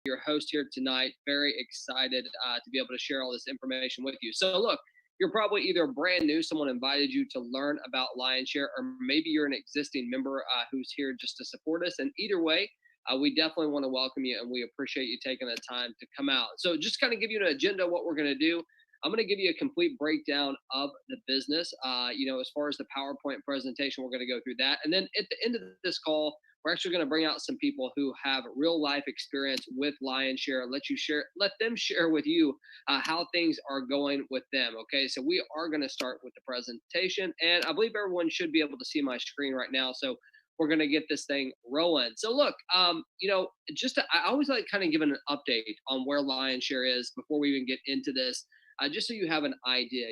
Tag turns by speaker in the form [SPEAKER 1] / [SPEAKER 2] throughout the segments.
[SPEAKER 1] your host here tonight. Very excited to be able to share all this information with you. So, look, you're probably either brand new, someone invited you to learn about Lionshare, or maybe you're an existing member who's here just to support us. And either way, we definitely want to welcome you, and we appreciate you taking the time to come out. So, just kind of give you an agenda of what we're going to do. I'm going to give you a complete breakdown of the business. As far as the PowerPoint presentation, we're going to go through that. And then at the end of this call, we're actually going to bring out some people who have real life experience with Lionshare. Let them share with you how things are going with them. Okay, so we are going to start with the presentation, and I believe everyone should be able to see my screen right now. So we're going to get this thing rolling. So look, I always like kind of giving an update on where Lionshare is before we even get into this. Just so you have an idea,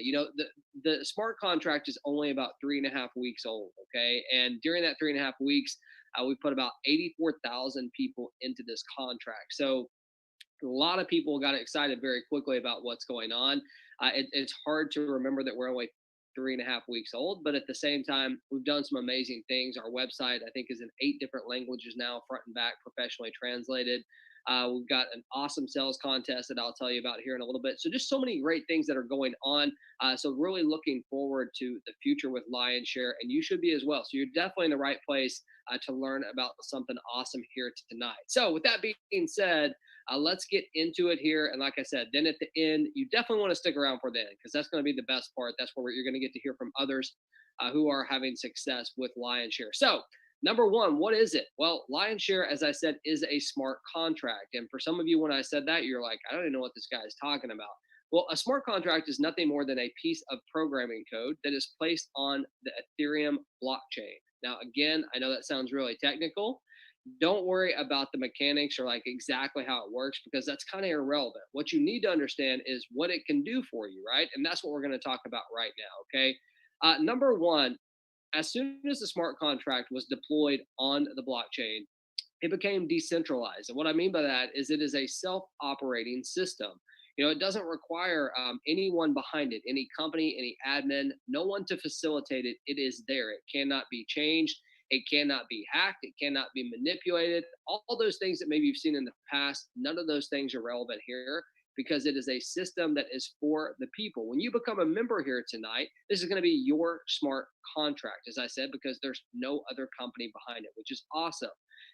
[SPEAKER 1] the smart contract is only about 3.5 weeks old. Okay, and during that 3.5 weeks, we put about 84,000 people into this contract. So a lot of people got excited very quickly about what's going on. It's hard to remember that we're only 3.5 weeks old, but at the same time, we've done some amazing things. Our website, I think, is in 8 different languages now, front and back, professionally translated. We've got an awesome sales contest that I'll tell you about here in a little bit. So just so many great things that are going on. So really looking forward to the future with Lionshare, and you should be as well. So you're definitely in the right place to learn about something awesome here tonight. So with that being said, let's get into it here. And like I said, then at the end, you definitely want to stick around for the end because that's going to be the best part. That's where you're going to get to hear from others who are having success with Lionshare. So number one, what is it? Well, Lionshare, as I said, is a smart contract. And for some of you, when I said that, you're like, I don't even know what this guy is talking about. Well, a smart contract is nothing more than a piece of programming code that is placed on the Ethereum blockchain. Now, again, I know that sounds really technical. Don't worry about the mechanics or like exactly how it works because that's kind of irrelevant. What you need to understand is what it can do for you, right? And that's what we're going to talk about right now, okay? Number one, as soon as the smart contract was deployed on the blockchain, it became decentralized. And what I mean by that is it is a self-operating system. It doesn't require anyone behind it, any company, any admin, no one to facilitate it. It is there. It cannot be changed. It cannot be hacked. It cannot be manipulated. All those things that maybe you've seen in the past, none of those things are relevant here because it is a system that is for the people. When you become a member here tonight, this is going to be your smart contract, as I said, because there's no other company behind it, which is awesome.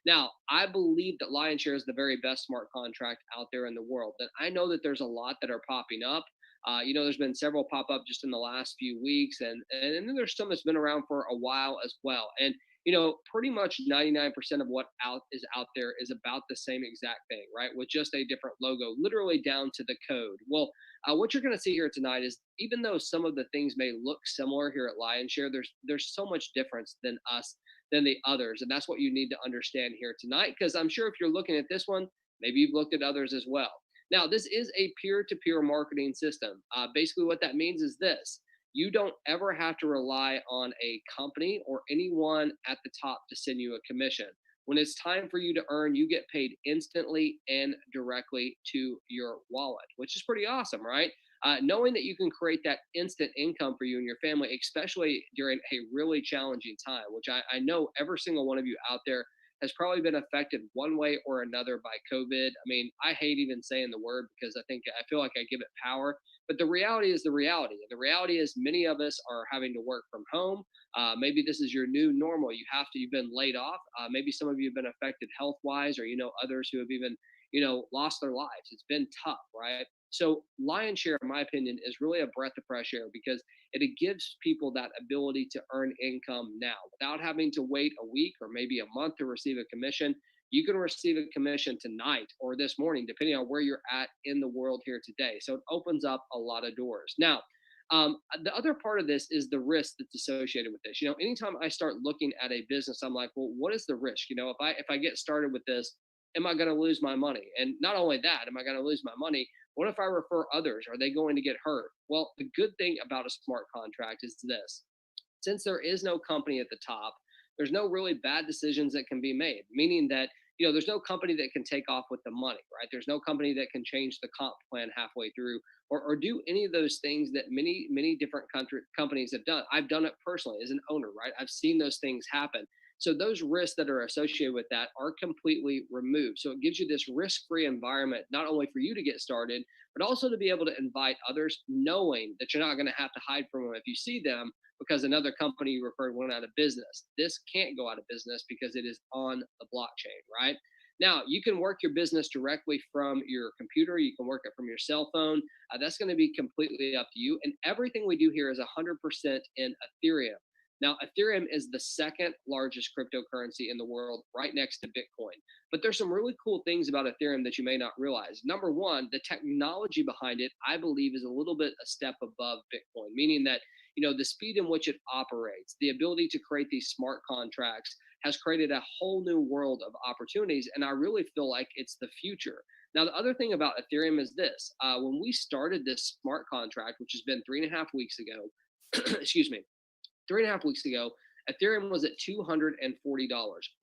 [SPEAKER 1] Now, I believe that Lionshare is the very best smart contract out there in the world. And I know that there's a lot that are popping up. There's been several pop up just in the last few weeks, and then there's some that's been around for a while as well. And pretty much 99% of what is out there is about the same exact thing, right? With just a different logo, literally down to the code. Well, what you're going to see here tonight is even though some of the things may look similar here at Lionshare, there's so much difference than the others, and that's what you need to understand here tonight. Because I'm sure if you're looking at this one, maybe you've looked at others as well. Now, this is a peer-to-peer marketing system. Basically, what that means is this: you don't ever have to rely on a company or anyone at the top to send you a commission. When it's time for you to earn, you get paid instantly and directly to your wallet, which is pretty awesome, right? Knowing that you can create that instant income for you and your family, especially during a really challenging time, which I know every single one of you out there has probably been affected one way or another by COVID. I mean, I hate even saying the word because I feel like I give it power, but the reality is the reality. The reality is many of us are having to work from home. Maybe this is your new normal. You've been laid off. Maybe some of you have been affected health wise, or others who have even lost their lives. It's been tough, right? So Lionshare, in my opinion, is really a breath of fresh air because it gives people that ability to earn income now without having to wait a week or maybe a month to receive a commission. You can receive a commission tonight or this morning, depending on where you're at in the world here today. So it opens up a lot of doors. Now, the other part of this is the risk that's associated with this. Anytime I start looking at a business, I'm like, well, what is the risk? If I get started with this, am I going to lose my money? And not only that, am I going to lose my money? What if I refer others? Are they going to get hurt? Well, the good thing about a smart contract is this: since there is no company at the top, there's no really bad decisions that can be made, meaning that there's no company that can take off with the money, right? There's no company that can change the comp plan halfway through or do any of those things that many different companies have done. I've done it personally as an owner, right? I've seen those things happen. So those risks that are associated with that are completely removed. So it gives you this risk-free environment, not only for you to get started, but also to be able to invite others, knowing that you're not going to have to hide from them if you see them because another company you referred went out of business. This can't go out of business because it is on the blockchain, right? Now, you can work your business directly from your computer. You can work it from your cell phone. That's going to be completely up to you. And everything we do here is 100% in Ethereum. Now, Ethereum is the second largest cryptocurrency in the world, right next to Bitcoin. But there's some really cool things about Ethereum that you may not realize. Number one, the technology behind it, I believe, is a little bit a step above Bitcoin, meaning that the speed in which it operates, the ability to create these smart contracts has created a whole new world of opportunities. And I really feel like it's the future. Now, the other thing about Ethereum is this. When we started this smart contract, which has been 3.5 weeks ago, excuse me, 3.5 weeks ago, Ethereum was at $240.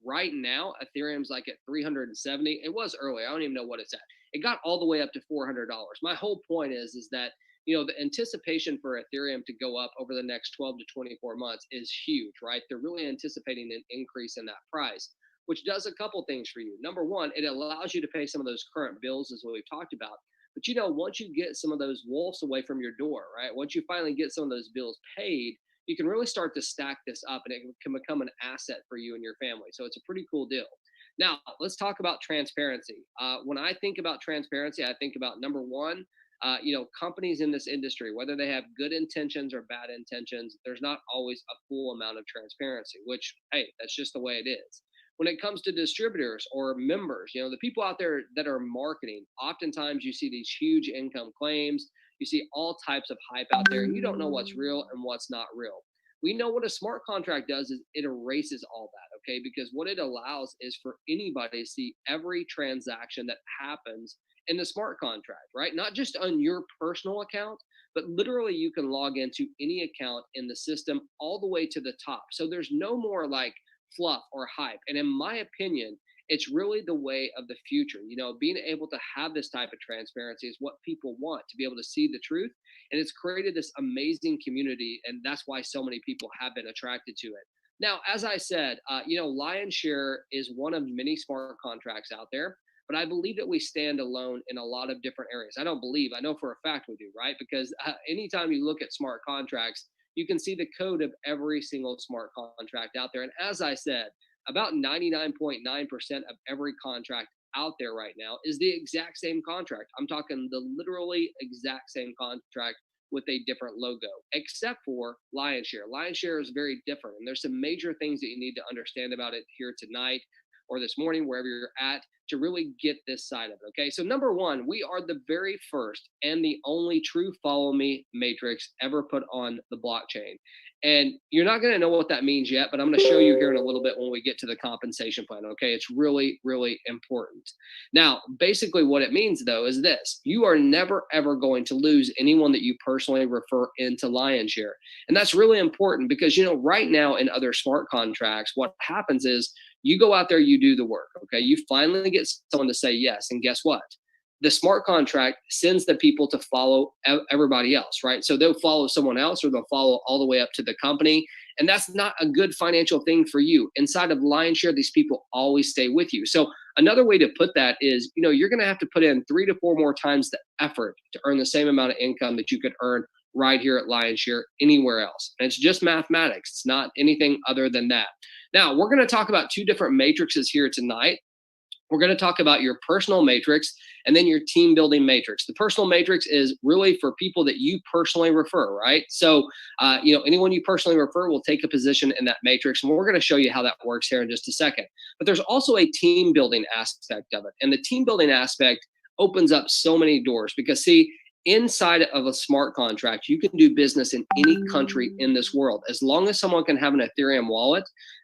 [SPEAKER 1] Right now, Ethereum's like at 370. It was early. I don't even know what it's at. It got all the way up to $400. My whole point is that the anticipation for Ethereum to go up over the next 12 to 24 months is huge, right? They're really anticipating an increase in that price, which does a couple things for you. Number one, it allows you to pay some of those current bills, as we've talked about. But once you get some of those wolves away from your door, right? Once you finally get some of those bills paid, you can really start to stack this up and it can become an asset for you and your family. So it's a pretty cool deal. Now, let's talk about transparency. When I think about transparency, I think about number one, companies in this industry, whether they have good intentions or bad intentions, there's not always a full amount of transparency, which, hey, that's just the way it is. When it comes to distributors or members, the people out there that are marketing, oftentimes you see these huge income claims. You see all types of hype out there. You don't know what's real and what's not real. We know what a smart contract does is it erases all that, okay? Because what it allows is for anybody to see every transaction that happens in the smart contract, right? Not just on your personal account, but literally you can log into any account in the system all the way to the top. So there's no more like fluff or hype. And in my opinion, it's really the way of the future. Being able to have this type of transparency is what people want, to be able to see the truth. And it's created this amazing community. And that's why so many people have been attracted to it. Now, as I said, LionShare is one of many smart contracts out there. But I believe that we stand alone in a lot of different areas. I know for a fact we do, right? Because anytime you look at smart contracts, you can see the code of every single smart contract out there. And as I said, about 99.9% of every contract out there right now is the exact same contract. I'm talking the literally exact same contract with a different logo, except for LionShare. LionShare is very different. And there's some major things that you need to understand about it here tonight or this morning, wherever you're at, to really get this side of it. Okay. So number one, we are the very first and the only true follow me matrix ever put on the blockchain. And you're not going to know what that means yet, but I'm going to show you here in a little bit when we get to the compensation plan. Okay. It's really, really important. Now, basically what it means though is this: you are never, ever going to lose anyone that you personally refer into LionShare. And that's really important because, right now in other smart contracts, what happens is you go out there, you do the work. Okay. You finally get someone to say yes. And guess what? The smart contract sends the people to follow everybody else, right? So they'll follow someone else or they'll follow all the way up to the company. And that's not a good financial thing for you. Inside of LionShare, these people always stay with you. So another way to put that is, you're going to have to put in 3 to 4 more times the effort to earn the same amount of income that you could earn right here at LionShare anywhere else. And it's just mathematics. It's not anything other than that. Now, we're going to talk about 2 different matrices here tonight. We're going to talk about your personal matrix and then your team building matrix. The personal matrix is really for people that you personally refer, right? So, anyone you personally refer will take a position in that matrix. And we're going to show you how that works here in just a second. But there's also a team building aspect of it. And the team building aspect opens up so many doors because, see, inside of a smart contract, you can do business in any country in this world. As long as someone can have an Ethereum wallet,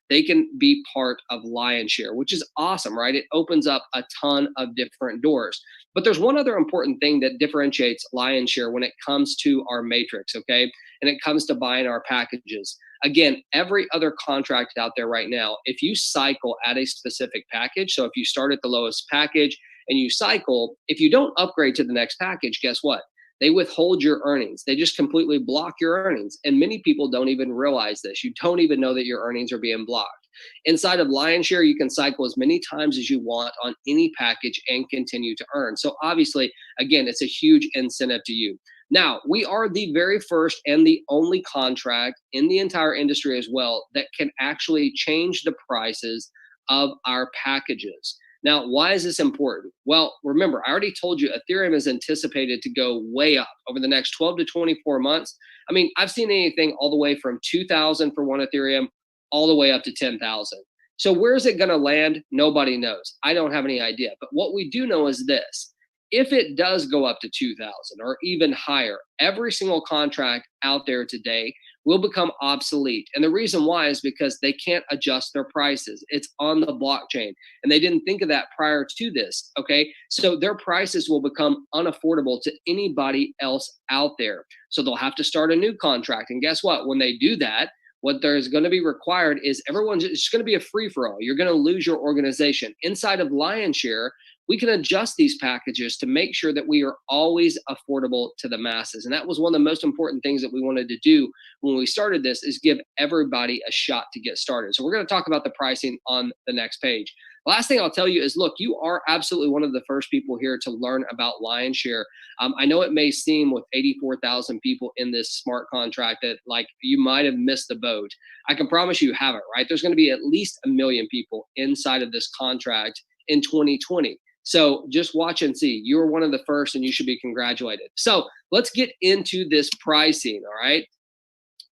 [SPEAKER 1] they can be part of LionShare, which is awesome, right? It opens up a ton of different doors. But there's one other important thing that differentiates LionShare when it comes to our matrix, okay? And it comes to buying our packages. Again, every other contract out there right now, if you cycle at a specific package, so if you start at the lowest package and you cycle, if you don't upgrade to the next package, guess what? They withhold your earnings. They just completely block your earnings. And many people don't even realize this. You don't even know that your earnings are being blocked. Inside of Lionshare, you can cycle as many times as you want on any package and continue to earn. So obviously, again, it's a huge incentive to you. Now, we are the very first and the only contract in the entire industry as well that can actually change the prices of our packages. Now, why is this important? Well, remember, I already told you Ethereum is anticipated to go way up over the next 12 to 24 months. I mean, I've seen anything all the way from 2,000 for one Ethereum all the way up to 10,000. So where's it going to land? Nobody knows. I don't have any idea. But what we do know is this. If it does go up to 2,000 or even higher, every single contract out there today will become obsolete. And the reason why is because they can't adjust their prices. It's on the blockchain. And they didn't think of that prior to this. Okay. So their prices will become unaffordable to anybody else out there. So they'll have to start a new contract. And guess what? When they do that, what there's going to be required is everyone's it's going to be a free for all. You're going to lose your organization. Inside of Lionshare, we can adjust these packages to make sure that we are always affordable to the masses. And that was one of the most important things that we wanted to do when we started this, is give everybody a shot to get started. So we're going to talk about the pricing on the next page. Last thing I'll tell you is, look, you are absolutely one of the first people here to learn about Lionshare. I know it may seem with 84,000 people in this smart contract that like you might have missed the boat. I can promise you haven't, right? There's going to be at least 1 million people inside of this contract in 2020. So just watch and see. You are one of the first and you should be congratulated. So let's get into this pricing, all right?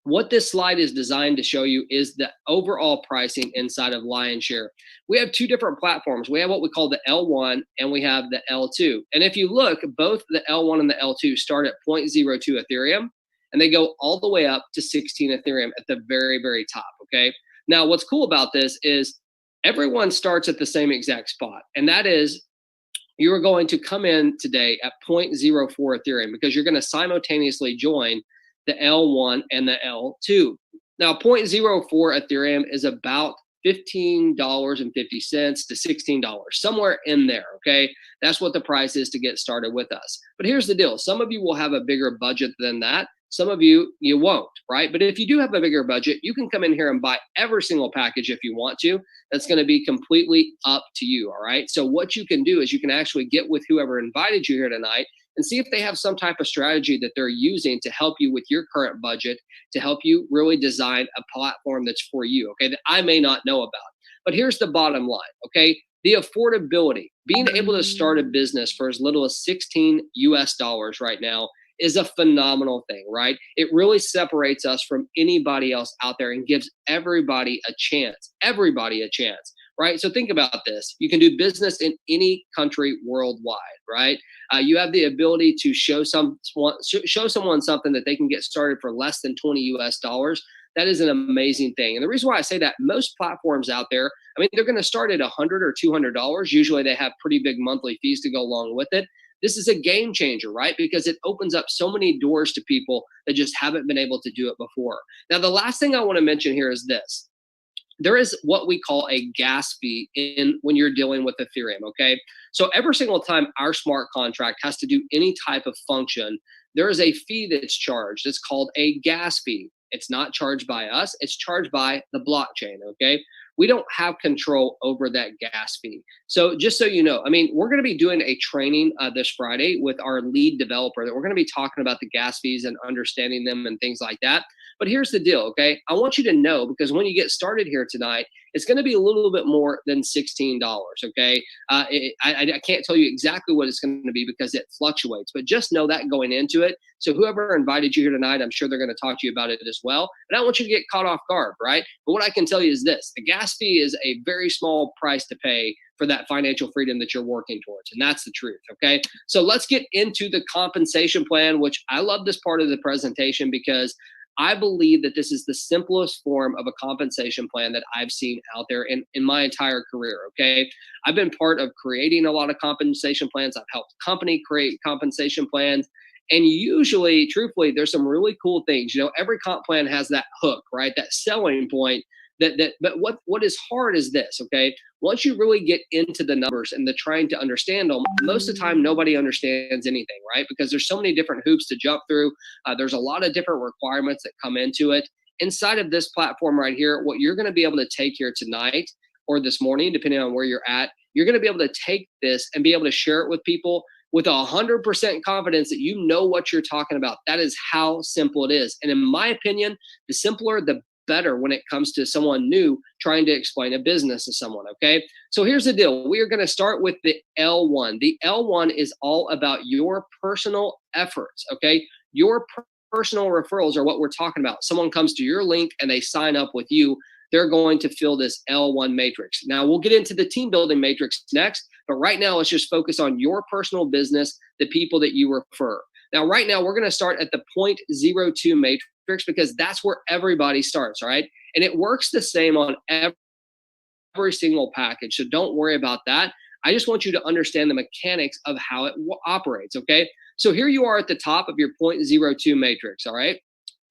[SPEAKER 1] What this slide is designed to show you is the overall pricing inside of Lionshare. We have two different platforms. We have what we call the L1 and we have the L2. And if you look, both the L1 and the L2 start at 0.02 Ethereum and they go all the way up to 16 Ethereum at the very, very top, okay? Now, what's cool about this is everyone starts at the same exact spot, and that is you are going to come in today at 0.04 Ethereum because you're going to simultaneously join the L1 and the L2. Now, 0.04 Ethereum is about $15.50 to $16, somewhere in there, okay? That's what the price is to get started with us. But here's the deal. Some of you will have a bigger budget than that. Some of you won't, right? But if you do have a bigger budget, you can come in here and buy every single package if you want to. That's going to be completely up to you, all right? So what you can do is you can actually get with whoever invited you here tonight and see if they have some type of strategy that they're using to help you with your current budget, to help you really design a platform that's for you, okay, that I may not know about. But here's the bottom line, okay? The affordability, being able to start a business for as little as 16 US dollars right now is a phenomenal thing, right? It really separates us from anybody else out there and gives everybody a chance, right? So think about this. You can do business in any country worldwide, right? You have the ability to show someone something that they can get started for less than 20 US dollars. That is an amazing thing. And the reason why I say that, most platforms out there, I mean, they're going to start at $100 or $200. Usually they have pretty big monthly fees to go along with it. This is a game changer, right? Because it opens up so many doors to people that just haven't been able to do it before. Now, the last thing I want to mention here is this. There is what we call a gas fee when you're dealing with Ethereum, okay? So every single time our smart contract has to do any type of function, there is a fee that's charged. It's called a gas fee. It's not charged by us. It's charged by the blockchain, okay? We don't have control over that gas fee. So just so you know, I mean, we're going to be doing a training this Friday with our lead developer that we're going to be talking about the gas fees and understanding them and things like that. But here's the deal, okay? I want you to know, because when you get started here tonight, it's going to be a little bit more than $16, okay? I can't tell you exactly what it's going to be because it fluctuates, but just know that going into it. So whoever invited you here tonight, I'm sure they're going to talk to you about it as well. And I don't want you to get caught off guard, right? But what I can tell you is this. The gas fee is a very small price to pay for that financial freedom that you're working towards. And that's the truth, okay? So let's get into the compensation plan, which I love this part of the presentation because I believe that this is the simplest form of a compensation plan that I've seen out there in my entire career, okay? I've been part of creating a lot of compensation plans. I've helped company create compensation plans. And usually, truthfully, there's some really cool things. You know, every comp plan has that hook, right? That selling point. But what is hard is this, okay? Once you really get into the numbers and the trying to understand them, most of the time nobody understands anything, right? Because there's so many different hoops to jump through. There's a lot of different requirements that come into it. inside of this platform right here, what you're going to be able to take here tonight or this morning, depending on where you're at, you're going to be able to take this and be able to share it with people with 100% confidence that you know what you're talking about. That is how simple it is. And in my opinion, the simpler, the better when it comes to someone new trying to explain a business to someone. Okay. So here's the deal. We are going to start with the L1. The L1 is all about your personal efforts. Okay. Your personal referrals are what we're talking about. Someone comes to your link and they sign up with you. They're going to fill this L1 matrix. Now we'll get into the team building matrix next, but right now let's just focus on your personal business, the people that you refer. Now, right now we're going to start at the 0.02 matrix because that's where everybody starts, all right? And it works the same on every single package. So don't worry about that. I just want you to understand the mechanics of how it operates, okay? So here you are at the top of your 0.02 matrix, all right?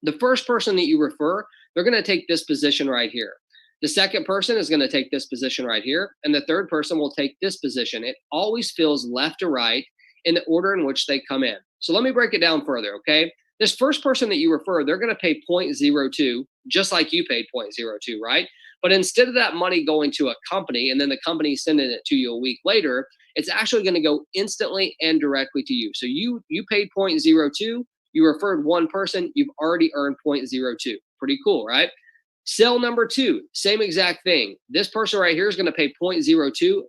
[SPEAKER 1] The first person that you refer, they're going to take this position right here. The second person is going to take this position right here. And the third person will take this position. It always fills left to right in the order in which they come in. So let me break it down further, okay? This first person that you refer, they're going to pay 0.02, just like you paid 0.02, right? But instead of that money going to a company and then the company sending it to you a week later, it's actually going to go instantly and directly to you. So you paid 0.02, you referred one person, you've already earned 0.02. Pretty cool, right? Sale number two, same exact thing. This person right here is going to pay 0.02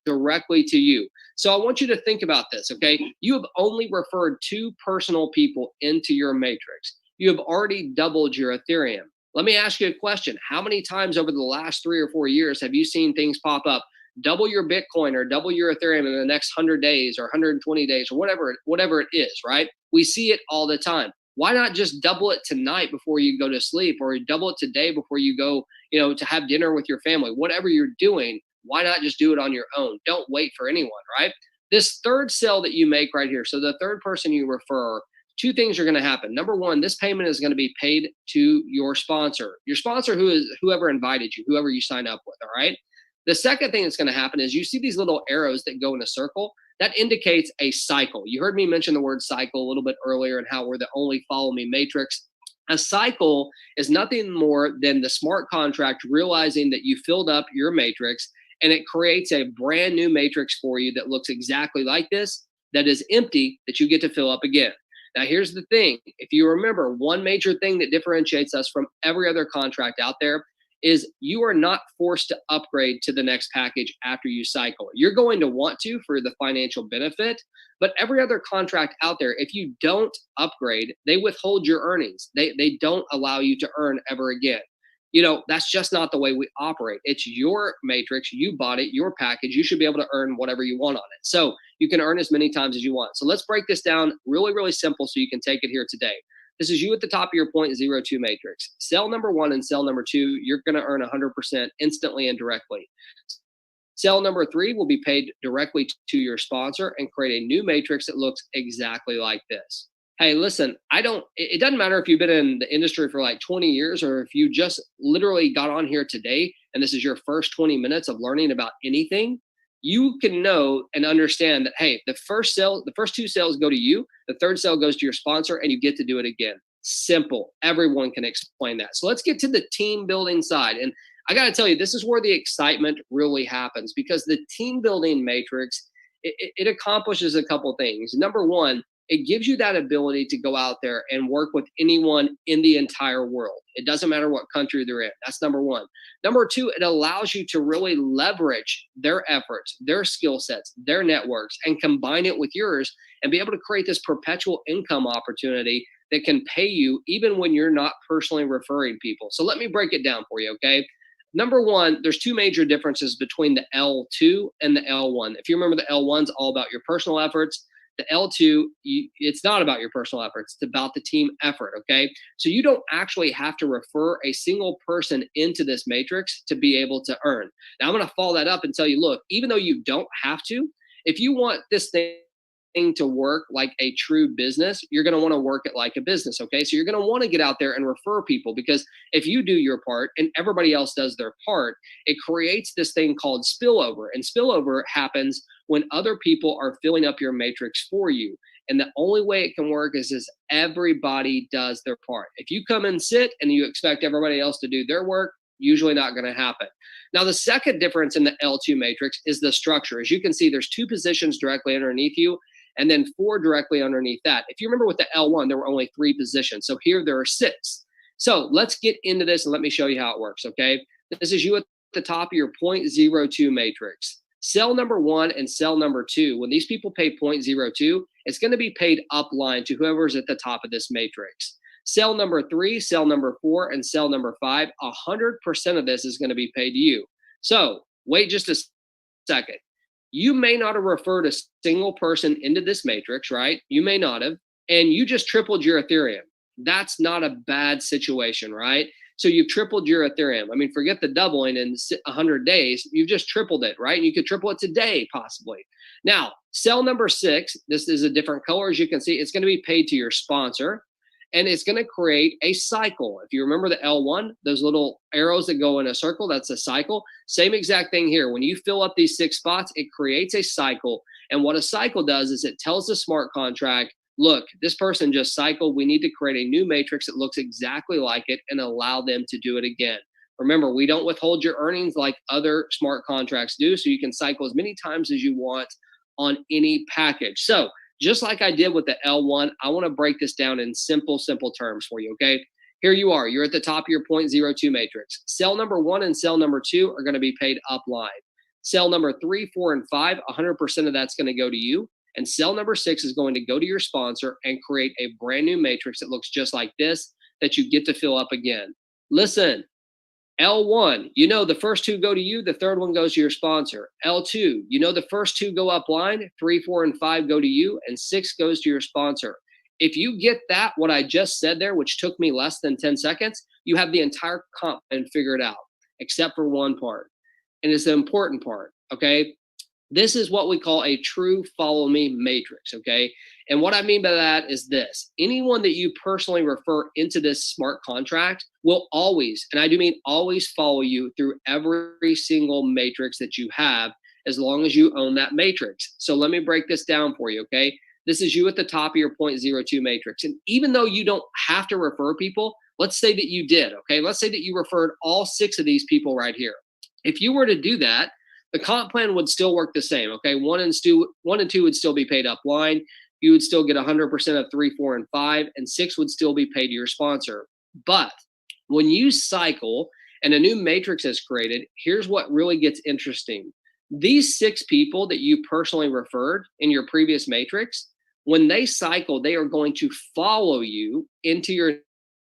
[SPEAKER 1] directly to you. So I want you to think about this, okay? You have only referred two personal people into your matrix. You have already doubled your Ethereum. Let me ask you a question. How many times over the last 3 or 4 years have you seen things pop up? Double your Bitcoin or double your Ethereum in the next 100 days or 120 days or whatever it is, right? We see it all the time. Why not just double it tonight before you go to sleep, or double it today before you go, to have dinner with your family? Whatever you're doing, why not just do it on your own? Don't wait for anyone, right? This third sale that you make right here, so the third person you refer, two things are going to happen. Number one, this payment is going to be paid to your sponsor. Your sponsor, who is whoever invited you, whoever you sign up with, all right? The second thing that's going to happen is you see these little arrows that go in a circle. That indicates a cycle. You heard me mention the word cycle a little bit earlier and how we're the only follow me matrix. A cycle is nothing more than the smart contract realizing that you filled up your matrix, and it creates a brand new matrix for you that looks exactly like this, that is empty, that you get to fill up again. Now, here's the thing. If you remember, one major thing that differentiates us from every other contract out there is you are not forced to upgrade to the next package after you cycle. You're going to want to for the financial benefit, but every other contract out there, if you don't upgrade, they withhold your earnings. They don't allow you to earn ever again. That's just not the way we operate. It's your matrix. You bought it, your package. You should be able to earn whatever you want on it. So you can earn as many times as you want. So let's break this down really, really simple so you can take it here today. This is you at the top of your 0.02 matrix. Cell number one and cell number two, you're going to earn 100% instantly and directly. Cell number three will be paid directly to your sponsor and create a new matrix that looks exactly like this. Hey, listen, it doesn't matter if you've been in the industry for like 20 years or if you just literally got on here today and this is your first 20 minutes of learning about anything. You can know and understand that, hey, the first two sales go to you, the third sale goes to your sponsor, and you get to do it again. Simple. Everyone can explain that. So let's get to the team building side. And I got to tell you, this is where the excitement really happens, because the team building matrix, it accomplishes a couple things. Number one, it gives you that ability to go out there and work with anyone in the entire world. It doesn't matter what country they're in. That's number one. Number two, it allows you to really leverage their efforts, their skill sets, their networks, and combine it with yours and be able to create this perpetual income opportunity that can pay you even when you're not personally referring people. So let me break it down for you, okay? Number one, there's two major differences between the L2 and the L1. If you remember, the L1's all about your personal efforts. The L2, it's not about your personal efforts. It's about the team effort, okay? So you don't actually have to refer a single person into this matrix to be able to earn. Now, I'm going to follow that up and tell you, look, even though you don't have to, if you want this thing to work like a true business, you're going to want to work it like a business, okay? So you're going to want to get out there and refer people, because if you do your part and everybody else does their part, it creates this thing called spillover. And spillover happens when other people are filling up your matrix for you. And the only way it can work is everybody does their part. If you come and sit and you expect everybody else to do their work, usually not going to happen. Now, the second difference in the L2 matrix is the structure. As you can see, there's 2 positions directly underneath you and then 4 directly underneath that. If you remember with the L1, there were only 3 positions. So here there are 6. So let's get into this and let me show you how it works, okay? This is you at the top of your 0.02 matrix. Cell number 1 and cell number 2, when these people pay 0.02, it's going to be paid upline to whoever's at the top of this matrix. Cell number 3, cell number 4, and cell number 5, 100% of this is going to be paid to you. So wait just a second. You may not have referred a single person into this matrix, right? You may not have, and you just tripled your Ethereum. That's not a bad situation, right? So you've tripled your Ethereum. I mean, forget the doubling in 100 days. You've just tripled it, right? And you could triple it today, possibly. Now, cell number 6, this is a different color. As you can see, it's going to be paid to your sponsor, and it's going to create a cycle. If you remember the L1, those little arrows that go in a circle, that's a cycle. Same exact thing here. When you fill up these 6 spots, it creates a cycle. And what a cycle does is it tells the smart contract, look, this person just cycled. We need to create a new matrix that looks exactly like it and allow them to do it again. Remember, we don't withhold your earnings like other smart contracts do, so you can cycle as many times as you want on any package. So just like I did with the L1, I want to break this down in simple terms for you, okay? Here you are. You're at the top of your 0.02 matrix. Cell number 1 and cell number 2 are going to be paid upline. Cell number 3, 4, and 5, 100% of that's going to go to you. And cell number 6 is going to go to your sponsor and create a brand new matrix that looks just like this that you get to fill up again. Listen, L1, you know the first 2 go to you, the third one goes to your sponsor. L2, you know the first 2 go upline, 3, 4, and 5 go to you, and 6 goes to your sponsor. If you get that, what I just said there, which took me less than 10 seconds, you have the entire comp and figure it out, except for one part. And it's the important part, okay? This is what we call a true follow me matrix, okay? And what I mean by that is this. Anyone that you personally refer into this smart contract will always, and I do mean always, follow you through every single matrix that you have as long as you own that matrix. So let me break this down for you, okay? This is you at the top of your 0.02 matrix. And even though you don't have to refer people, let's say that you did, okay? Let's say that you referred all 6 of these people right here. If you were to do that, the comp plan would still work the same, okay? 1 and 2 would still be paid upline. You would still get 100% of 3, 4, and 5, and 6 would still be paid to your sponsor. But when you cycle and a new matrix is created, here's what really gets interesting. These 6 people that you personally referred in your previous matrix, when they cycle, they are going to follow you into your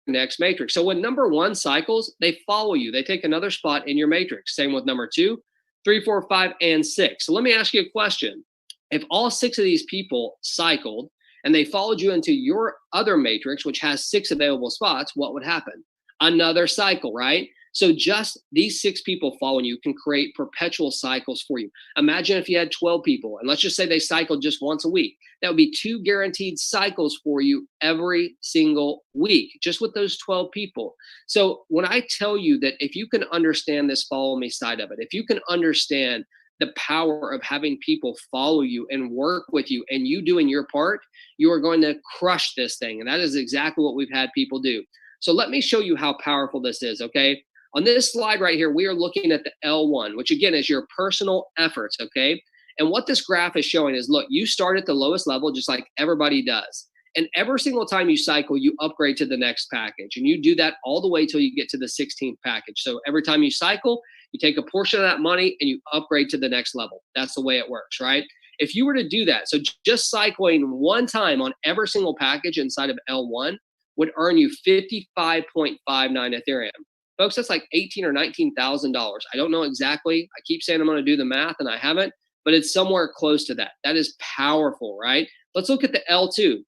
[SPEAKER 1] next matrix. So when number 1 cycles, they follow you. They take another spot in your matrix. Same with number 2, 3, 4, 5, and 6. So let me ask you a question. If all 6 of these people cycled and they followed you into your other matrix, which has 6 available spots, what would happen? Another cycle, right? So just these 6 people following you can create perpetual cycles for you. Imagine if you had 12 people, and let's just say they cycled just once a week. That would be 2 guaranteed cycles for you every single week, just with those 12 people. So when I tell you that if you can understand this follow me side of it, if you can understand the power of having people follow you and work with you and you doing your part, you are going to crush this thing. And that is exactly what we've had people do. So let me show you how powerful this is, okay? On this slide right here, we are looking at the L1, which again is your personal efforts, okay? And what this graph is showing is, look, you start at the lowest level just like everybody does. And every single time you cycle, you upgrade to the next package. And you do that all the way till you get to the 16th package. So every time you cycle, you take a portion of that money and you upgrade to the next level. That's the way it works, right? If you were to do that, so just cycling one time on every single package inside of L1 would earn you 55.59 Ethereum. Folks, that's like $18,000 or $19,000. I don't know exactly. I keep saying I'm going to do the math and I haven't, but it's somewhere close to that. That is powerful, right? Let's look at the L2.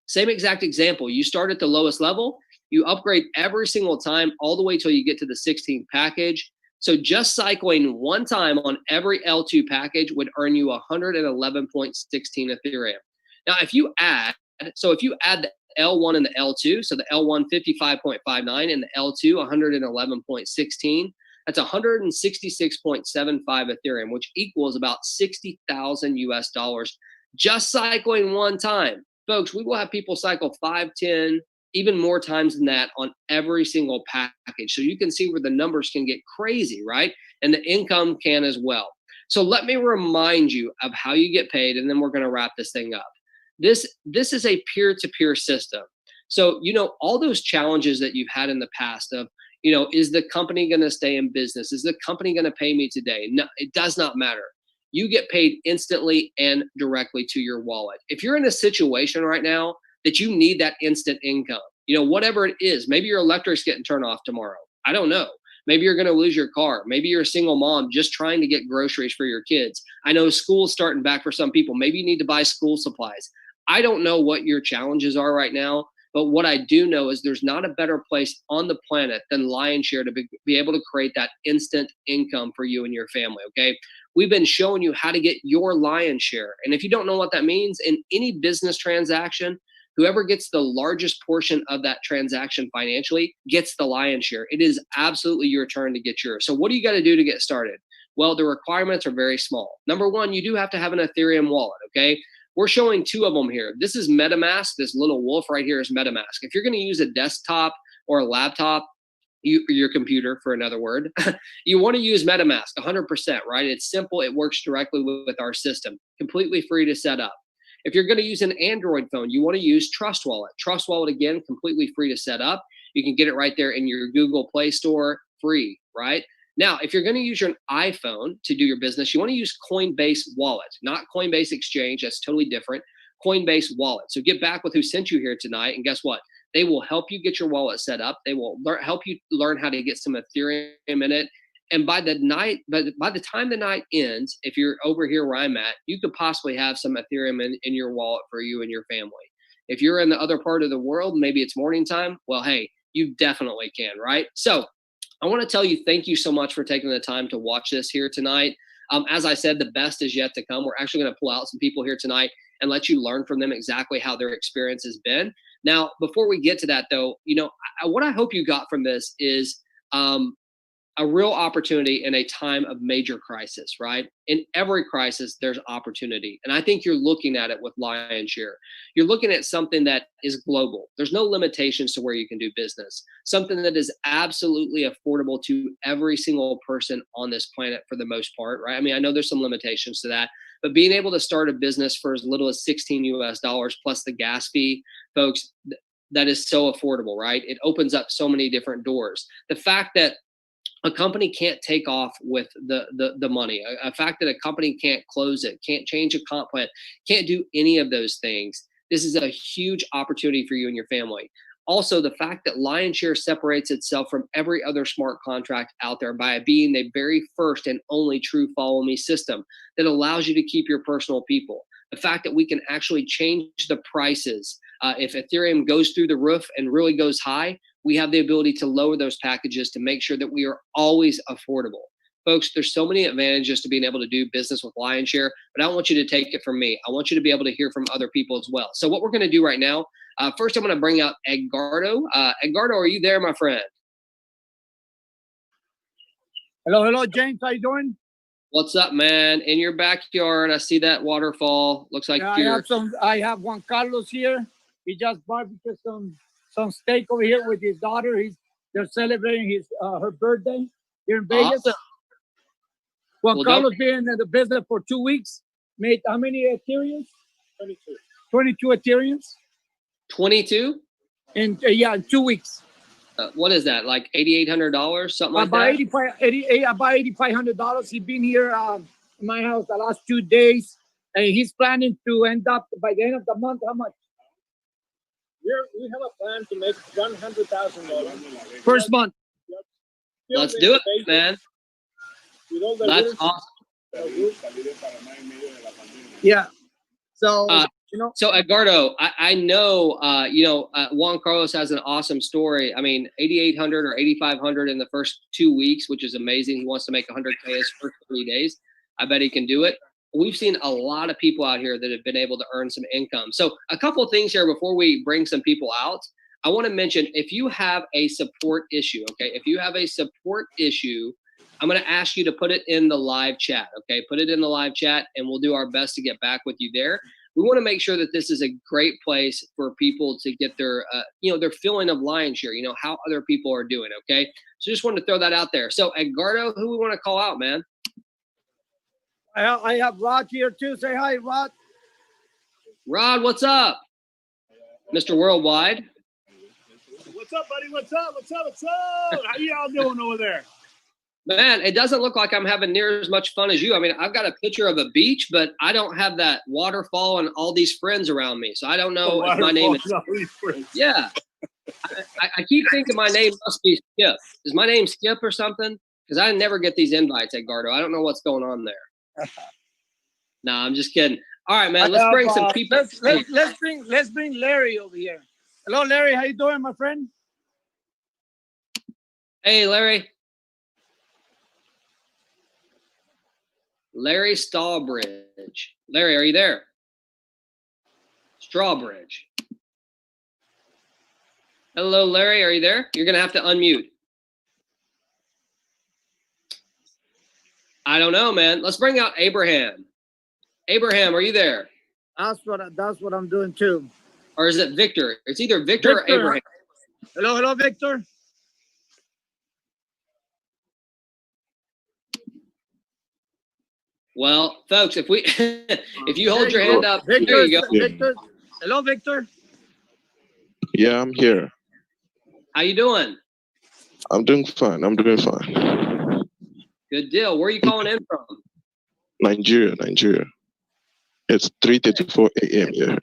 [SPEAKER 1] Same exact example. You start at the lowest level, you upgrade every single time all the way till you get to the 16th package. So just cycling one time on every L2 package would earn you 111.16 Ethereum. Now, if you add the L1 and the L2, so the L1 55.59 and the L2 111.16, that's 166.75 Ethereum, which equals about $60,000 US just cycling one time. Folks, we will have people cycle 5, 10, even more times than that on every single package. So you can see where the numbers can get crazy, right? And the income can as well. So let me remind you of how you get paid, and then we're going to wrap this thing up. This is a peer-to-peer system. So, all those challenges that you've had in the past of, is the company going to stay in business? Is the company going to pay me today? No, it does not matter. You get paid instantly and directly to your wallet. If you're in a situation right now that you need that instant income, whatever it is, maybe your electric's getting turned off tomorrow. I don't know. Maybe you're going to lose your car. Maybe you're a single mom just trying to get groceries for your kids. I know school's starting back for some people. Maybe you need to buy school supplies. I don't know what your challenges are right now, but what I do know is there's not a better place on the planet than Lionshare to be able to create that instant income for you and your family, okay? We've been showing you how to get your lion's share. And if you don't know what that means, in any business transaction, whoever gets the largest portion of that transaction financially gets the lion's share. It is absolutely your turn to get yours. So what do you got to do to get started? Well, the requirements are very small. Number one, you do have to have an Ethereum wallet, okay? We're showing 2 of them here. This is MetaMask. This little wolf right here is MetaMask. If you're going to use a desktop or a laptop, your computer, for another word, you want to use MetaMask 100%, right? It's simple. It works directly with our system, completely free to set up. If you're going to use an Android phone, you want to use Trust Wallet. Trust Wallet, again, completely free to set up. You can get it right there in your Google Play Store, free, right? Now, if you're going to use your iPhone to do your business, you want to use Coinbase Wallet, not Coinbase Exchange. That's totally different. Coinbase Wallet. So get back with who sent you here tonight, and guess what? They will help you get your wallet set up. They will help you learn how to get some Ethereum in it. And by the time the night ends, if you're over here where I'm at, you could possibly have some Ethereum in your wallet for you and your family. If you're in the other part of the world, maybe it's morning time. Well, hey, you definitely can, right? So I want to tell you, thank you so much for taking the time to watch this here tonight. As I said, the best is yet to come. We're actually going to pull out some people here tonight and let you learn from them exactly how their experience has been. Now, before we get to that, though, what I hope you got from this is a real opportunity in a time of major crisis, right? In every crisis, there's opportunity. And I think you're looking at it with Lionshare. You're looking at something that is global. There's no limitations to where you can do business. Something that is absolutely affordable to every single person on this planet for the most part, right? I mean, I know there's some limitations to that, but being able to start a business for as little as $16 US plus the gas fee, folks, that is so affordable, right? It opens up so many different doors. The fact that a company can't take off with the money, a fact that a company can't close it, can't change a comp plan, can't do any of those things. This is a huge opportunity for you and your family. Also, the fact that Lionshare separates itself from every other smart contract out there by being the very first and only true follow me system that allows you to keep your personal people. The fact that we can actually change the prices. If Ethereum goes through the roof and really goes high, we have the ability to lower those packages to make sure that we are always affordable. Folks, there's so many advantages to being able to do business with Lionshare, but I don't want you to take it from me. I want you to be able to hear from other people as well. So what we're going to do right now, first I'm going to bring out Edgardo. Edgardo, are you there, my friend?
[SPEAKER 2] Hello, James. How you doing?
[SPEAKER 1] What's up, man? In your backyard, I see that waterfall. Looks like
[SPEAKER 2] I have Juan Carlos here. He just barbecued some steak over here with his daughter. They're celebrating her birthday here in Vegas.
[SPEAKER 1] Awesome.
[SPEAKER 2] Juan Carlos been in the business for 2 weeks. Made how many Ethereums? 22. 22 Ethereums.
[SPEAKER 1] 22?
[SPEAKER 2] In 2 weeks.
[SPEAKER 1] What is that? Like $8,800, something like that?
[SPEAKER 2] About $8,500. He's been here in my house the last 2 days, and he's planning to end up by the end of the month. How much?
[SPEAKER 3] We have a plan to make $100,000
[SPEAKER 2] first month.
[SPEAKER 1] Let's do it, man. That's awesome.
[SPEAKER 2] Yeah. So
[SPEAKER 1] So Edgardo, I know Juan Carlos has an awesome story. I mean, 8,800 or 8,500 in the first 2 weeks, which is amazing. He wants to make 100K his first 3 days. I bet he can do it. We've seen a lot of people out here that have been able to earn some income. So a couple of things here before we bring some people out. I want to mention, if you have a support issue, okay, if you have a support issue, I'm going to ask you to put it in the live chat, okay? Put it in the live chat, and we'll do our best to get back with you there. we want to make sure that this is a great place for people to get their, their feeling of lion share, how other people are doing. Okay. So just wanted to throw that out there. So Edgardo, who we want to call out, man?
[SPEAKER 2] I have Rod here too. Say hi, Rod.
[SPEAKER 1] Rod, what's up? Mr. Worldwide.
[SPEAKER 3] What's up, buddy? What's up? What's up? What's up? How y'all doing over there?
[SPEAKER 1] Man, it doesn't look like I'm having near as much fun as you. I mean, I've got a picture of a beach, but I don't have that waterfall and all these friends around me. So I don't know if my name is. Yeah. I keep thinking my name must be Skip. Is my name Skip or something? Because I never get these invites, Edgardo. I don't know what's going on there. No, I'm just kidding. All right, man. Let's bring some people.
[SPEAKER 2] Let's bring Larry over here. Hello, Larry. How you doing, my friend?
[SPEAKER 1] Hey, Larry. Larry Strawbridge. Larry, are you there? Strawbridge. Hello, Larry. Are you there? You're going to have to unmute. I don't know, man. Let's bring out Abraham. Abraham, are you there?
[SPEAKER 2] That's what I'm doing too.
[SPEAKER 1] Or is it Victor? It's either Victor or Abraham.
[SPEAKER 2] Hello, Victor.
[SPEAKER 1] Well, folks, if you hold your hand up,
[SPEAKER 2] Victor,
[SPEAKER 1] there you go.
[SPEAKER 2] Victor. Hello, Victor.
[SPEAKER 4] Yeah, I'm here.
[SPEAKER 1] How you doing?
[SPEAKER 4] I'm doing fine.
[SPEAKER 1] Good deal. Where are you calling in from?
[SPEAKER 4] Nigeria. It's 3:34 a.m. here.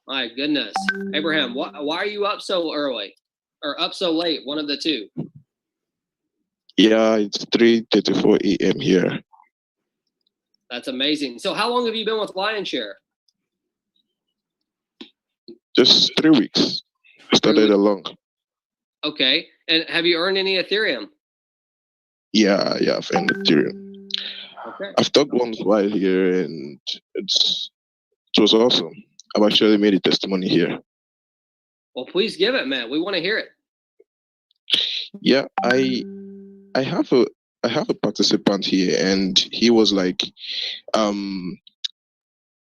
[SPEAKER 1] My goodness. Abraham, why are you up so early? Or up so late? One of the two.
[SPEAKER 4] Yeah, it's 3:34 a.m. here.
[SPEAKER 1] That's amazing. So how long have you been with Lionshare?
[SPEAKER 4] Just 3 weeks. Started along.
[SPEAKER 1] Okay. And have you earned any Ethereum?
[SPEAKER 4] Yeah, I've earned Ethereum.
[SPEAKER 1] Okay.
[SPEAKER 4] I've talked once while here, and it was awesome. I've actually made a testimony here.
[SPEAKER 1] Well, please give it, man. We want to hear it.
[SPEAKER 4] Yeah, I have a participant here, and he was like,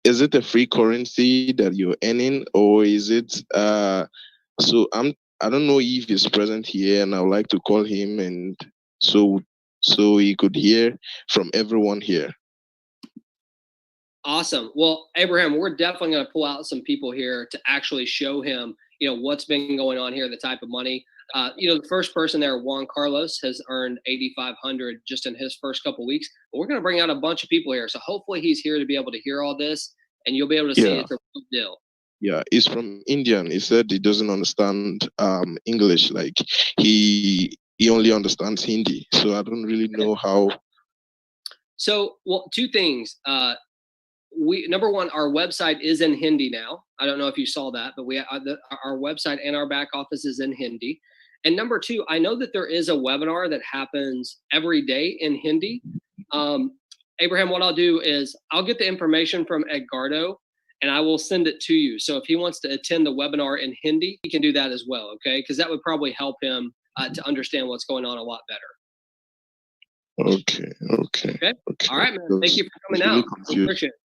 [SPEAKER 4] is it a free currency that you're earning, or is it so I don't know if he's present here, and I would like to call him, and so he could hear from everyone here.
[SPEAKER 1] Awesome. Well, Abraham, we're definitely going to pull out some people here to actually show him, what's been going on here, the type of money. The first person there, Juan Carlos, has earned 8,500 just in his first couple weeks. But we're going to bring out a bunch of people here, so hopefully he's here to be able to hear all this, and you'll be able to see it's a real deal.
[SPEAKER 4] Yeah, he's from India. He said he doesn't understand English. Like he only understands Hindi. So I don't really know how.
[SPEAKER 1] So, well, two things. Number one, our website is in Hindi now. I don't know if you saw that, but our website and our back office is in Hindi. And number two, I know that there is a webinar that happens every day in Hindi. Abraham, what I'll do is I'll get the information from Edgardo and I will send it to you. So if he wants to attend the webinar in Hindi, he can do that as well, okay? Because that would probably help him to understand what's going on a lot better.
[SPEAKER 4] Okay.
[SPEAKER 1] All right, man. Thank you for coming out. Appreciate it.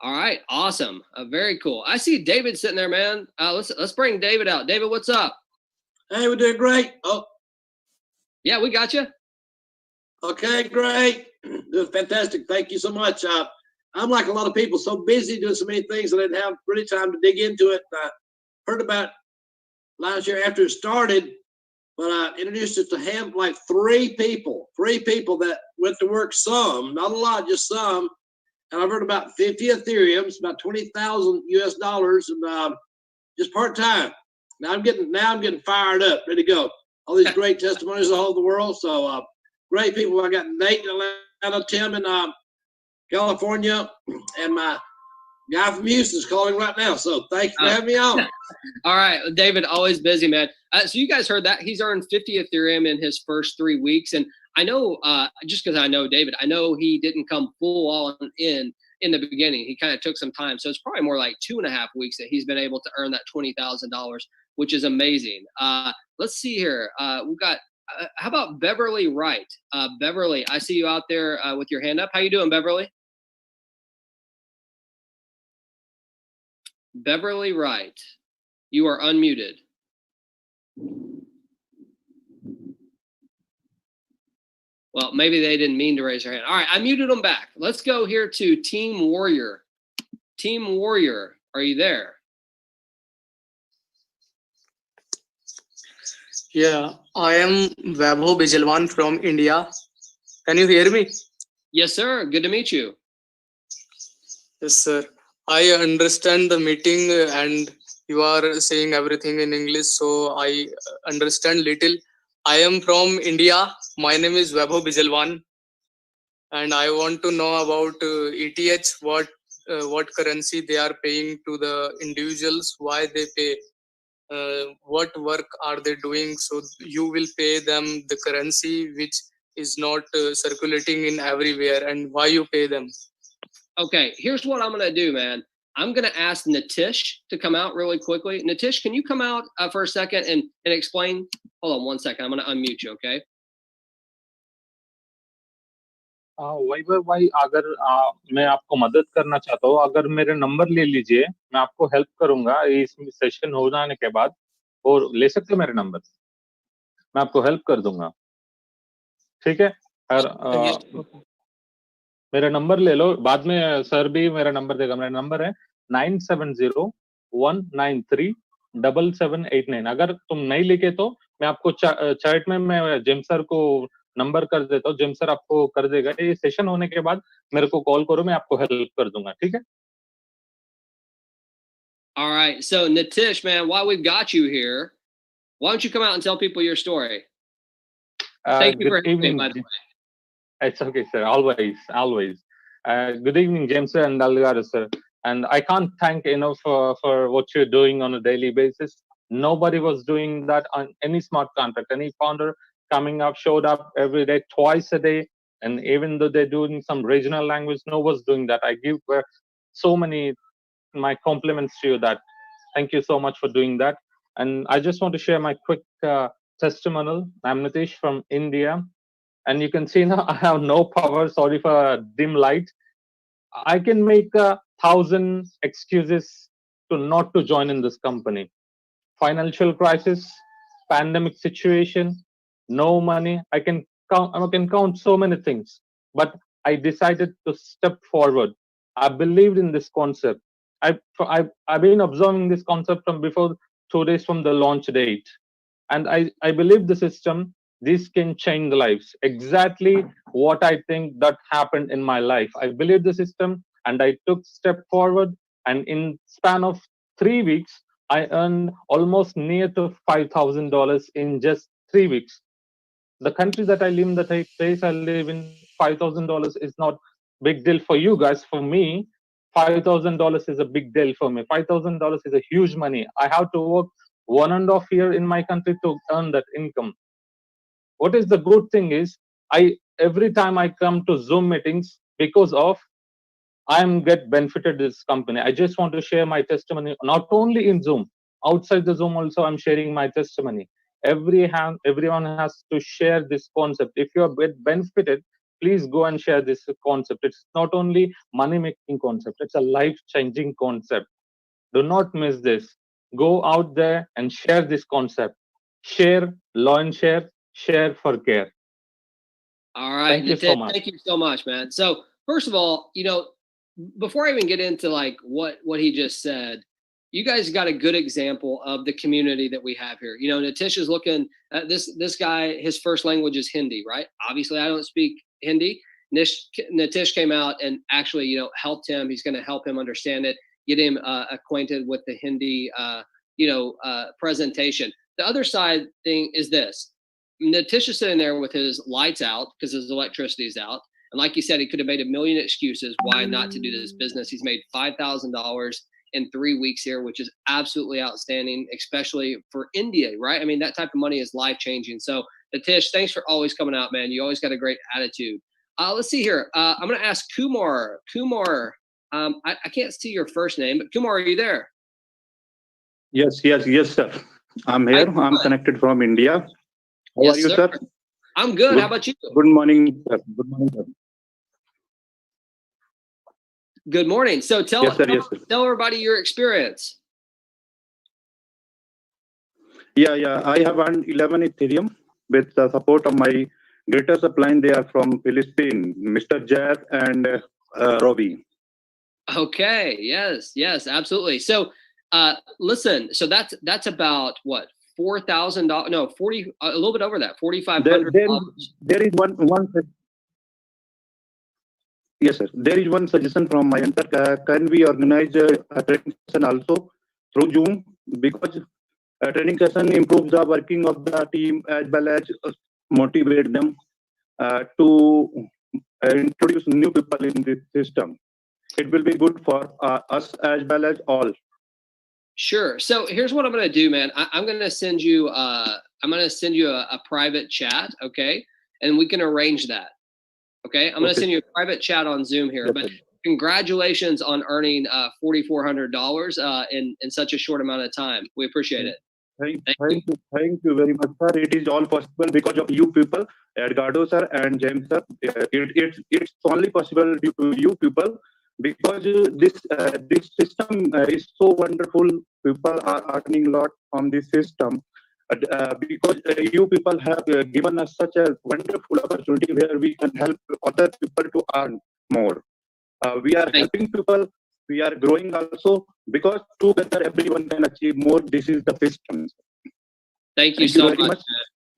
[SPEAKER 1] All right, awesome. Very cool. I see David sitting there, man. Let's bring David out. David, what's up?
[SPEAKER 5] Hey, we're doing great. Oh,
[SPEAKER 1] yeah, we got you.
[SPEAKER 5] Okay, great. Doing fantastic. Thank you so much. I'm like a lot of people, so busy doing so many things, I didn't have really time to dig into it. I heard about last year after it started, but I introduced it to him, like three people that went to work some, not a lot, just some. And I've earned about 50 Ethereums, about 20,000 US dollars, and just part time. Now I'm getting fired up, ready to go. All these great testimonies all over the world. So great people. I got Nate in Atlanta, Tim in California, and my guy from Houston is calling right now. So thank you for having me on.
[SPEAKER 1] All right, David, always busy, man. So you guys heard that he's earned 50 Ethereum in his first 3 weeks, and I know, just because I know David, I know he didn't come full on in the beginning. He kind of took some time. So it's probably more like 2.5 weeks that he's been able to earn that $20,000, which is amazing. Let's see here. We've got, how about Beverly Wright? Beverly, I see you out there with your hand up. How you doing, Beverly? Beverly Wright, you are unmuted. Well, maybe they didn't mean to raise their hand. All right, I muted them back. Let's go here to Team Warrior. Team Warrior, are you there?
[SPEAKER 6] Yeah, I am Vaibhav Bijalwan from India. Can you hear me?
[SPEAKER 1] Yes, sir. Good to meet you.
[SPEAKER 6] Yes, sir. I understand the meeting and you are saying everything in English, so I understand little. I am from India. My name is Vaibhav Bijalwan, and I want to know about ETH. What currency they are paying to the individuals? Why they pay? What work are they doing? So you will pay them the currency which is not circulating in everywhere, and why you pay them?
[SPEAKER 1] Okay, here's what I'm going to do, man. I'm going to ask Nitish to come out really quickly. Nitish, can you come out for a second and explain? Hold on 1 second. I'm going to unmute you, okay?
[SPEAKER 7] वैभव भाई, अगर मैं आपको मदद करना चाहता हूँ, अगर मेरे नंबर ले लीजिए, मैं आपको हेल्प करूंगा इस सेशन हो जाने के बाद, और ले सकते हो मेरे नंबर, मैं आपको हेल्प कर दूंगा, ठीक है? और मेरा नंबर ले लो, बाद में सर भी मेरा नंबर देगा। मेरा नंबर है 9701937789। अगर तुम नहीं लिखे तो मैं आपको चैट में मैं जेम सर को नंबर कर देता हूँ, जेम सर आपको कर देगा। ये सेशन होने के बाद मेरे को कॉल करो, मैं आपको हेल्प कर दूंगा, ठीक है?
[SPEAKER 1] All right, so Nitish, man, while we've got you here, why don't you come out and tell people your story? Thank you for having me, by the way.
[SPEAKER 7] It's okay, sir. Always. Good evening, James and Algaro, sir. And I can't thank enough for what you're doing on a daily basis. Nobody was doing that on any smart contract. Any founder coming up, showed up every day, twice a day. And even though they're doing some regional language, no one's doing that. I give so many my compliments to you that thank you so much for doing that. And I just want to share my quick testimonial. I'm Nitish from India. And you can see now I have no power. Sorry for dim light. I can make 1,000 excuses not to join in this company. Financial crisis, pandemic situation, no money. I can count so many things. But I decided to step forward. I believed in this concept. I've been observing this concept from before 2 days from the launch date. And I believe the system. This can change lives. Exactly what I think that happened in my life. I believe the system and I took step forward. And in span of 3 weeks, I earned almost near to $5,000 in just 3 weeks. The country that I live in, the place I live in, $5,000 is not big deal for you guys. For me, $5,000 is a big deal for me. $5,000 is a huge money. I have to work 1.5 years in my country to earn that income. What is the good thing is, every time I come to Zoom meetings, because of I'm get benefited this company. I just want to share my testimony, not only in Zoom, outside the Zoom also I'm sharing my testimony. Everyone has to share this concept. If you are benefited, please go and share this concept. It's not only money-making concept, it's a life-changing concept. Do not miss this. Go out there and share this concept. Share, learn, share for care.
[SPEAKER 1] All right,
[SPEAKER 7] thank you so much.
[SPEAKER 1] Thank you so much, man. So first of all, before I even get into like what he just said, you guys got a good example of the community that we have here. Nitish is looking at this guy, his first language is Hindi, right? Obviously I don't speak Hindi. Nitish came out and actually, helped him. He's going to help him understand it, get him acquainted with the Hindi, presentation. The other side thing is this. Nitish is sitting there with his lights out because his electricity is out. And like you said, he could have made a million excuses why not to do this business. He's made $5,000 in 3 weeks here, which is absolutely outstanding, especially for India, right? I mean, that type of money is life-changing. So Nitish, thanks for always coming out, man. You always got a great attitude. Let's see here. I'm going to ask Kumar. Kumar, I can't see your first name, but Kumar, are you there?
[SPEAKER 8] Yes, sir. I'm here. I'm connected from India. How are you, sir?
[SPEAKER 1] I'm good. How about you?
[SPEAKER 8] Good morning, sir. Good morning, sir.
[SPEAKER 1] Good morning. So tell,
[SPEAKER 8] Yes, sir. Yes, sir.
[SPEAKER 1] tell everybody your experience.
[SPEAKER 8] Yeah. I have earned 11 Ethereum with the support of my greatest upline. They are from Philippines, Mr. Jeff and Robbie.
[SPEAKER 1] Okay. Yes, absolutely. So, listen. So that's about what, $4,000? No, 40. A little bit over that. $4,500.
[SPEAKER 8] There is one. Yes, sir. There is one suggestion from my end, sir. Can we organize a training session also through Zoom? Because a training session improves the working of the team as well as motivate them to introduce new people in this system. It will be good for us as well as all.
[SPEAKER 1] Sure. So here's what I'm going to do, man. I'm going to send you. I'm going to send you a private chat. Okay, and we can arrange that. Okay, I'm going to send you a private chat on Zoom here. But congratulations on earning $4,400 in such a short amount of time. We appreciate it.
[SPEAKER 8] Thank you very much, sir. It is all possible because of you people, Edgardo sir and James sir. It's only possible due to you people because this system is so wonderful. People are earning a lot from this system. Because you people have given us such a wonderful opportunity where we can help other people to earn more. We are helping people. We are growing also because together everyone can achieve more. This is the system.
[SPEAKER 1] Thank you so much.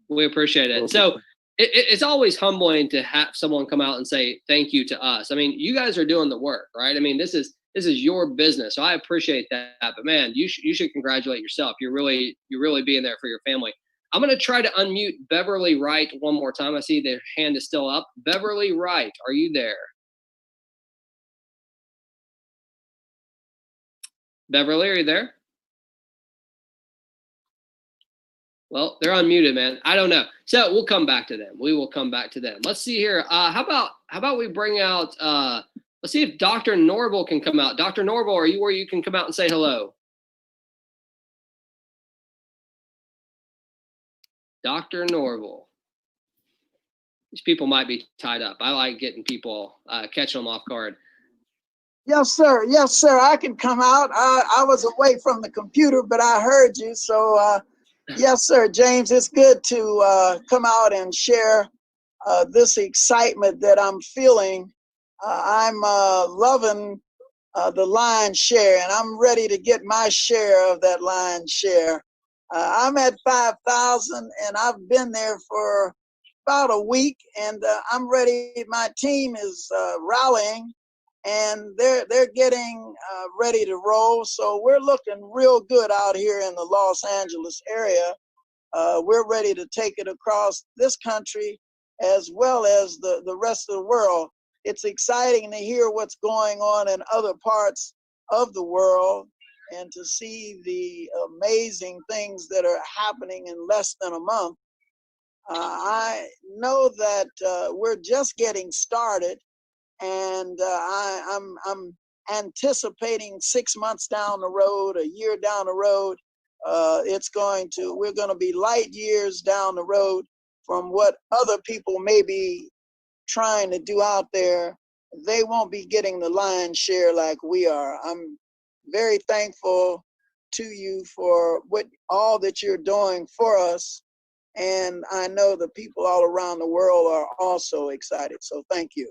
[SPEAKER 1] We appreciate it. So it's always humbling to have someone come out and say thank you to us. I mean, you guys are doing the work, right? I mean, this is your business, so I appreciate that. But man, you should congratulate yourself. You're really being there for your family. I'm going to try to unmute Beverly Wright one more time. I see their hand is still up. Beverly Wright, are you there? Beverly, are you there? Well, they're unmuted, man. I don't know. So we'll come back to them. We will come back to them. Let's see here. How about we bring out? Let's see if Dr. Norval can come out. Dr. Norval, are you where you can come out and say hello? Dr. Norval. These people might be tied up. I like getting people, catching them off guard.
[SPEAKER 9] Yes, sir. Yes, sir. I can come out. I was away from the computer, but I heard you. So, yes, sir. James, it's good to come out and share this excitement that I'm feeling. I'm loving the lion's share, and I'm ready to get my share of that lion's share. I'm at 5,000, and I've been there for about a week, and I'm ready. My team is rallying, and they're getting ready to roll. So we're looking real good out here in the Los Angeles area. We're ready to take it across this country as well as the rest of the world. It's exciting to hear what's going on in other parts of the world and to see the amazing things that are happening in less than a month. I know that we're just getting started, and I'm anticipating 6 months down the road, a year down the road, we're going to be light years down the road from what other people may be trying to do out there. They won't be getting the lion's share like we are. I'm very thankful to you for all that you're doing for us. And I know the people all around the world are also excited. So thank you.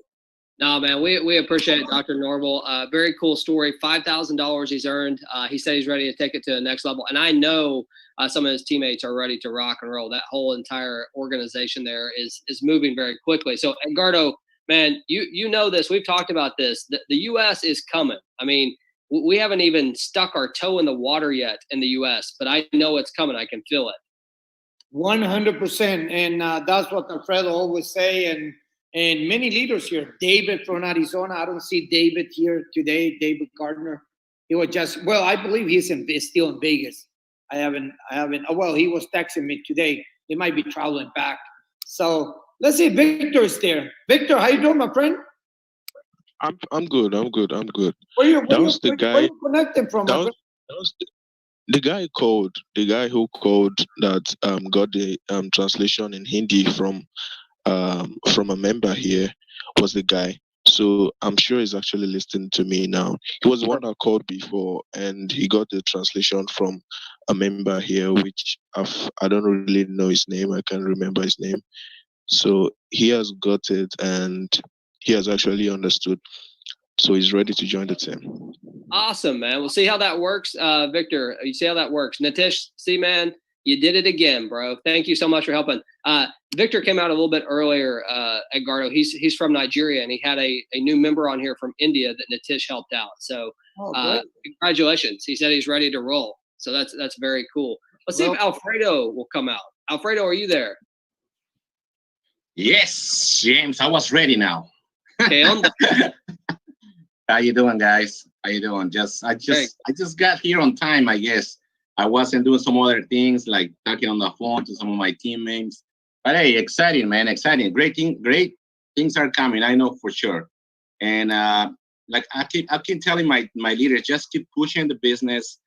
[SPEAKER 1] No, man, we appreciate it, Dr. Norval. Very cool story. $5,000 he's earned. He said he's ready to take it to the next level. And I know some of his teammates are ready to rock and roll. That whole entire organization there is moving very quickly. So, Edgardo, man, you know this. We've talked about this. The U.S. is coming. I mean, we haven't even stuck our toe in the water yet in the U.S., but I know it's coming. I can feel it.
[SPEAKER 2] 100%. And that's what Alfredo always say. And many leaders here. David from Arizona. I don't see David here today. David Gardner. He was I believe he's still in Vegas. I haven't. Well, he was texting me today. He might be traveling back. So let's see if Victor is there. Victor, how you doing, my friend?
[SPEAKER 4] I'm good.
[SPEAKER 2] Where you
[SPEAKER 4] connecting from? That was the guy who called that got the translation in Hindi from a member here was the guy. So I'm sure he's actually listening to me now. He was the one that called before, and he got the translation from a member here, which I don't really know his name. I can't remember his name. So he has got it, and he has actually understood. So he's ready to join the team.
[SPEAKER 1] Awesome, man. We'll see how that works. Victor, you see how that works. Nitish, see, man, you did it again, bro. Thank you so much for helping. Victor came out a little bit earlier, Edgardo. He's from Nigeria, and he had a new member on here from India that Nitish helped out. So congratulations. He said he's ready to roll. So that's very cool. Let's see if Alfredo will come out. Alfredo, are you there?
[SPEAKER 10] Yes, James, I was ready now.
[SPEAKER 1] Okay,
[SPEAKER 10] How you doing, guys? How you doing? I just got here on time, I guess. I wasn't doing some other things like talking on the phone to some of my teammates. But hey, exciting, man, exciting. Great things are coming, I know for sure. And like I keep telling my leaders, just keep pushing the business.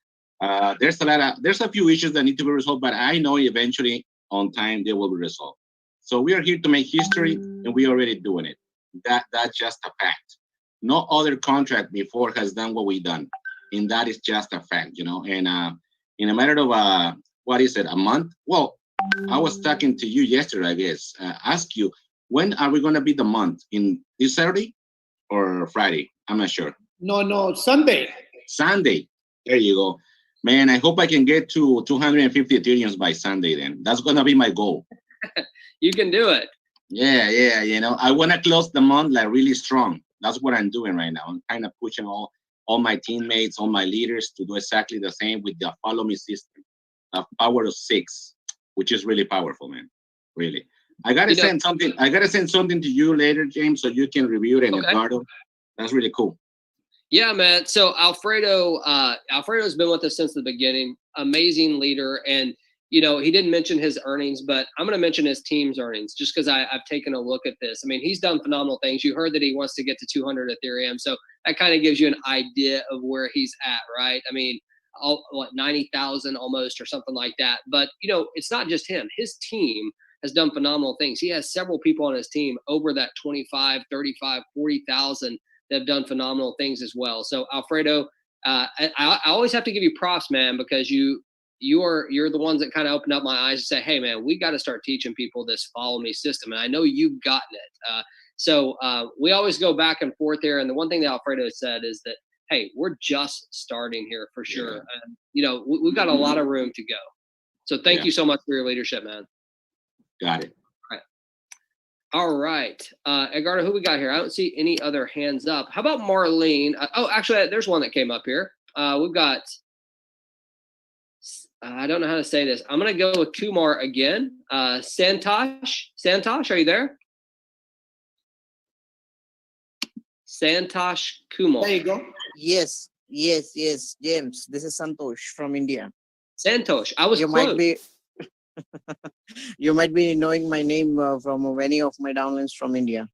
[SPEAKER 10] There's a few issues that need to be resolved, but I know eventually on time they will be resolved. So we are here to make history, and we're already doing it. That's just a fact. No other contract before has done what we've done, and that is just a fact, you know. And in a matter of what is it, a month? Well, I was talking to you yesterday, I guess. Ask you, when are we going to be the month? In this Saturday or Friday? I'm not sure.
[SPEAKER 2] No, Sunday.
[SPEAKER 10] Sunday. There you go, man. I hope I can get to 250 Ethereums by Sunday. Then that's going to be my goal.
[SPEAKER 1] You can do it.
[SPEAKER 10] Yeah. You know, I want to close the month like really strong. That's what I'm doing right now. I'm kind of pushing all my teammates, all my leaders to do exactly the same with the follow me system, a power of 6, which is really powerful, man. Really. I gotta send something to you later, James, so you can review it. And Edgardo, that's really cool.
[SPEAKER 1] Yeah, man. So Alfredo's been with us since the beginning. Amazing leader, and you know, he didn't mention his earnings, but I'm going to mention his team's earnings just because I've taken a look at this. I mean, he's done phenomenal things. You heard that he wants to get to 200 Ethereum. So that kind of gives you an idea of where he's at, right? I mean, 90,000 almost or something like that. But, you know, it's not just him. His team has done phenomenal things. He has several people on his team over that 25, 35, 40,000 that have done phenomenal things as well. So, Alfredo, I always have to give you props, man, because you're the ones that kind of opened up my eyes and say, hey, man, we got to start teaching people this follow me system. And I know you've gotten it. So we always go back and forth here. And the one thing that Alfredo said is that, hey, we're just starting here for sure. And, you know, we've got a lot of room to go. So thank you so much for your leadership, man.
[SPEAKER 10] Got it.
[SPEAKER 1] All right. Edgardo, who we got here? I don't see any other hands up. How about Marlene? Actually, there's one that came up here. We've got, I don't know how to say this. I'm going to go with Kumar again. Santosh, are you there? Santosh Kumar.
[SPEAKER 2] There you go.
[SPEAKER 11] Yes, James. This is Santosh from India.
[SPEAKER 1] Santosh, I was close.
[SPEAKER 11] You might be knowing my name from many of my downlines from India.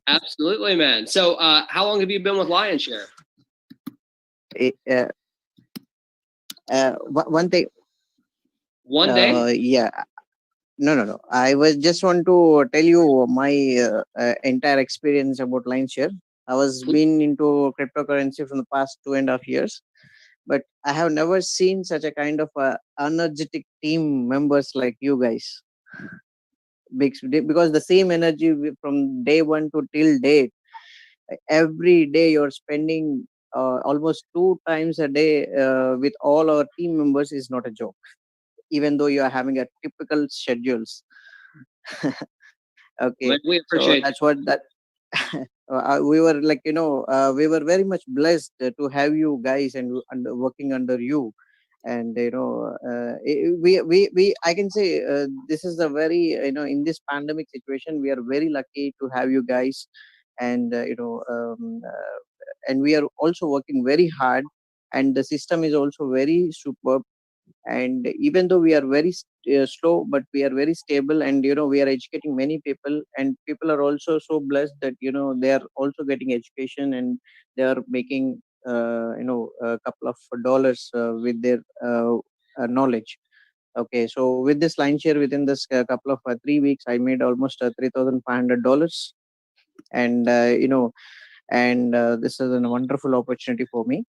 [SPEAKER 1] Absolutely, man. So how long have you been with Lionshare?
[SPEAKER 11] One thing.
[SPEAKER 1] One day?
[SPEAKER 11] Yeah. No. I was just want to tell you my entire experience about Lionshare. I was been into cryptocurrency from the past 2.5 years, but I have never seen such a kind of energetic team members like you guys. Because the same energy from day one to till date, every day you're spending almost 2 times a day with all our team members is not a joke, even though you are having a typical schedules. Okay,
[SPEAKER 1] we appreciate
[SPEAKER 11] so that's what that we were like, we were very much blessed to have you guys and working under you. And we I can say this is a very, in this pandemic situation, we are very lucky to have you guys. And and we are also working very hard, and the system is also very superb. And even though we are very slow, but we are very stable, and we are educating many people, and people are also so blessed that they are also getting education, and they are making a couple of dollars with their knowledge. Okay, so with this Lionshare, within this couple of 3 weeks, I made almost $3,500. and this is a wonderful opportunity for me.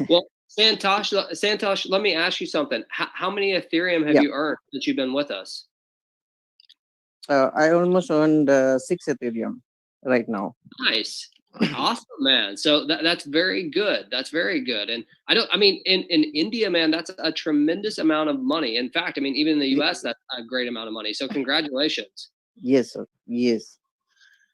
[SPEAKER 1] Well, Santosh, let me ask you something. How many Ethereum have you earned since you've been with us?
[SPEAKER 11] I almost earned 6 Ethereum right now.
[SPEAKER 1] Nice. Awesome, man. So that's very good. That's very good. And I mean, in India, man, that's a tremendous amount of money. In fact, I mean, even in the US, that's a great amount of money. So congratulations.
[SPEAKER 11] Yes, sir. Yes.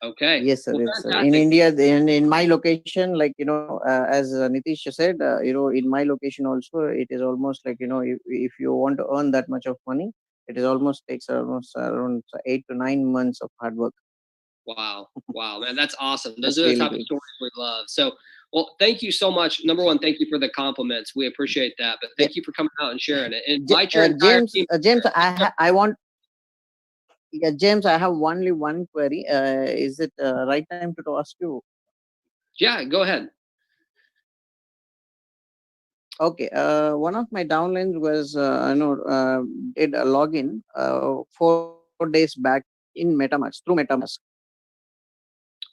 [SPEAKER 1] Okay.
[SPEAKER 11] Yes, sir.
[SPEAKER 1] Well,
[SPEAKER 11] Yes, sir. In
[SPEAKER 1] fantastic.
[SPEAKER 11] India, in my location, like, as Nitish said, in my location also, it is almost like, if you want to earn that much of money, it is almost takes almost around 8 to 9 months of hard work.
[SPEAKER 1] Wow. Wow, man, that's awesome. Those
[SPEAKER 11] That's
[SPEAKER 1] are the
[SPEAKER 11] really
[SPEAKER 1] type of
[SPEAKER 11] good.
[SPEAKER 1] stories we love. So, well, thank you so much. Number one, thank you for the compliments. We appreciate that. But thank you for coming out and sharing it. And invite your entire team.
[SPEAKER 11] James, I want. Yeah, James, I have only one query. Is it right time to ask you?
[SPEAKER 1] Yeah, go ahead.
[SPEAKER 11] Okay. One of my downlines was, did a login 4 days back in MetaMask through MetaMask.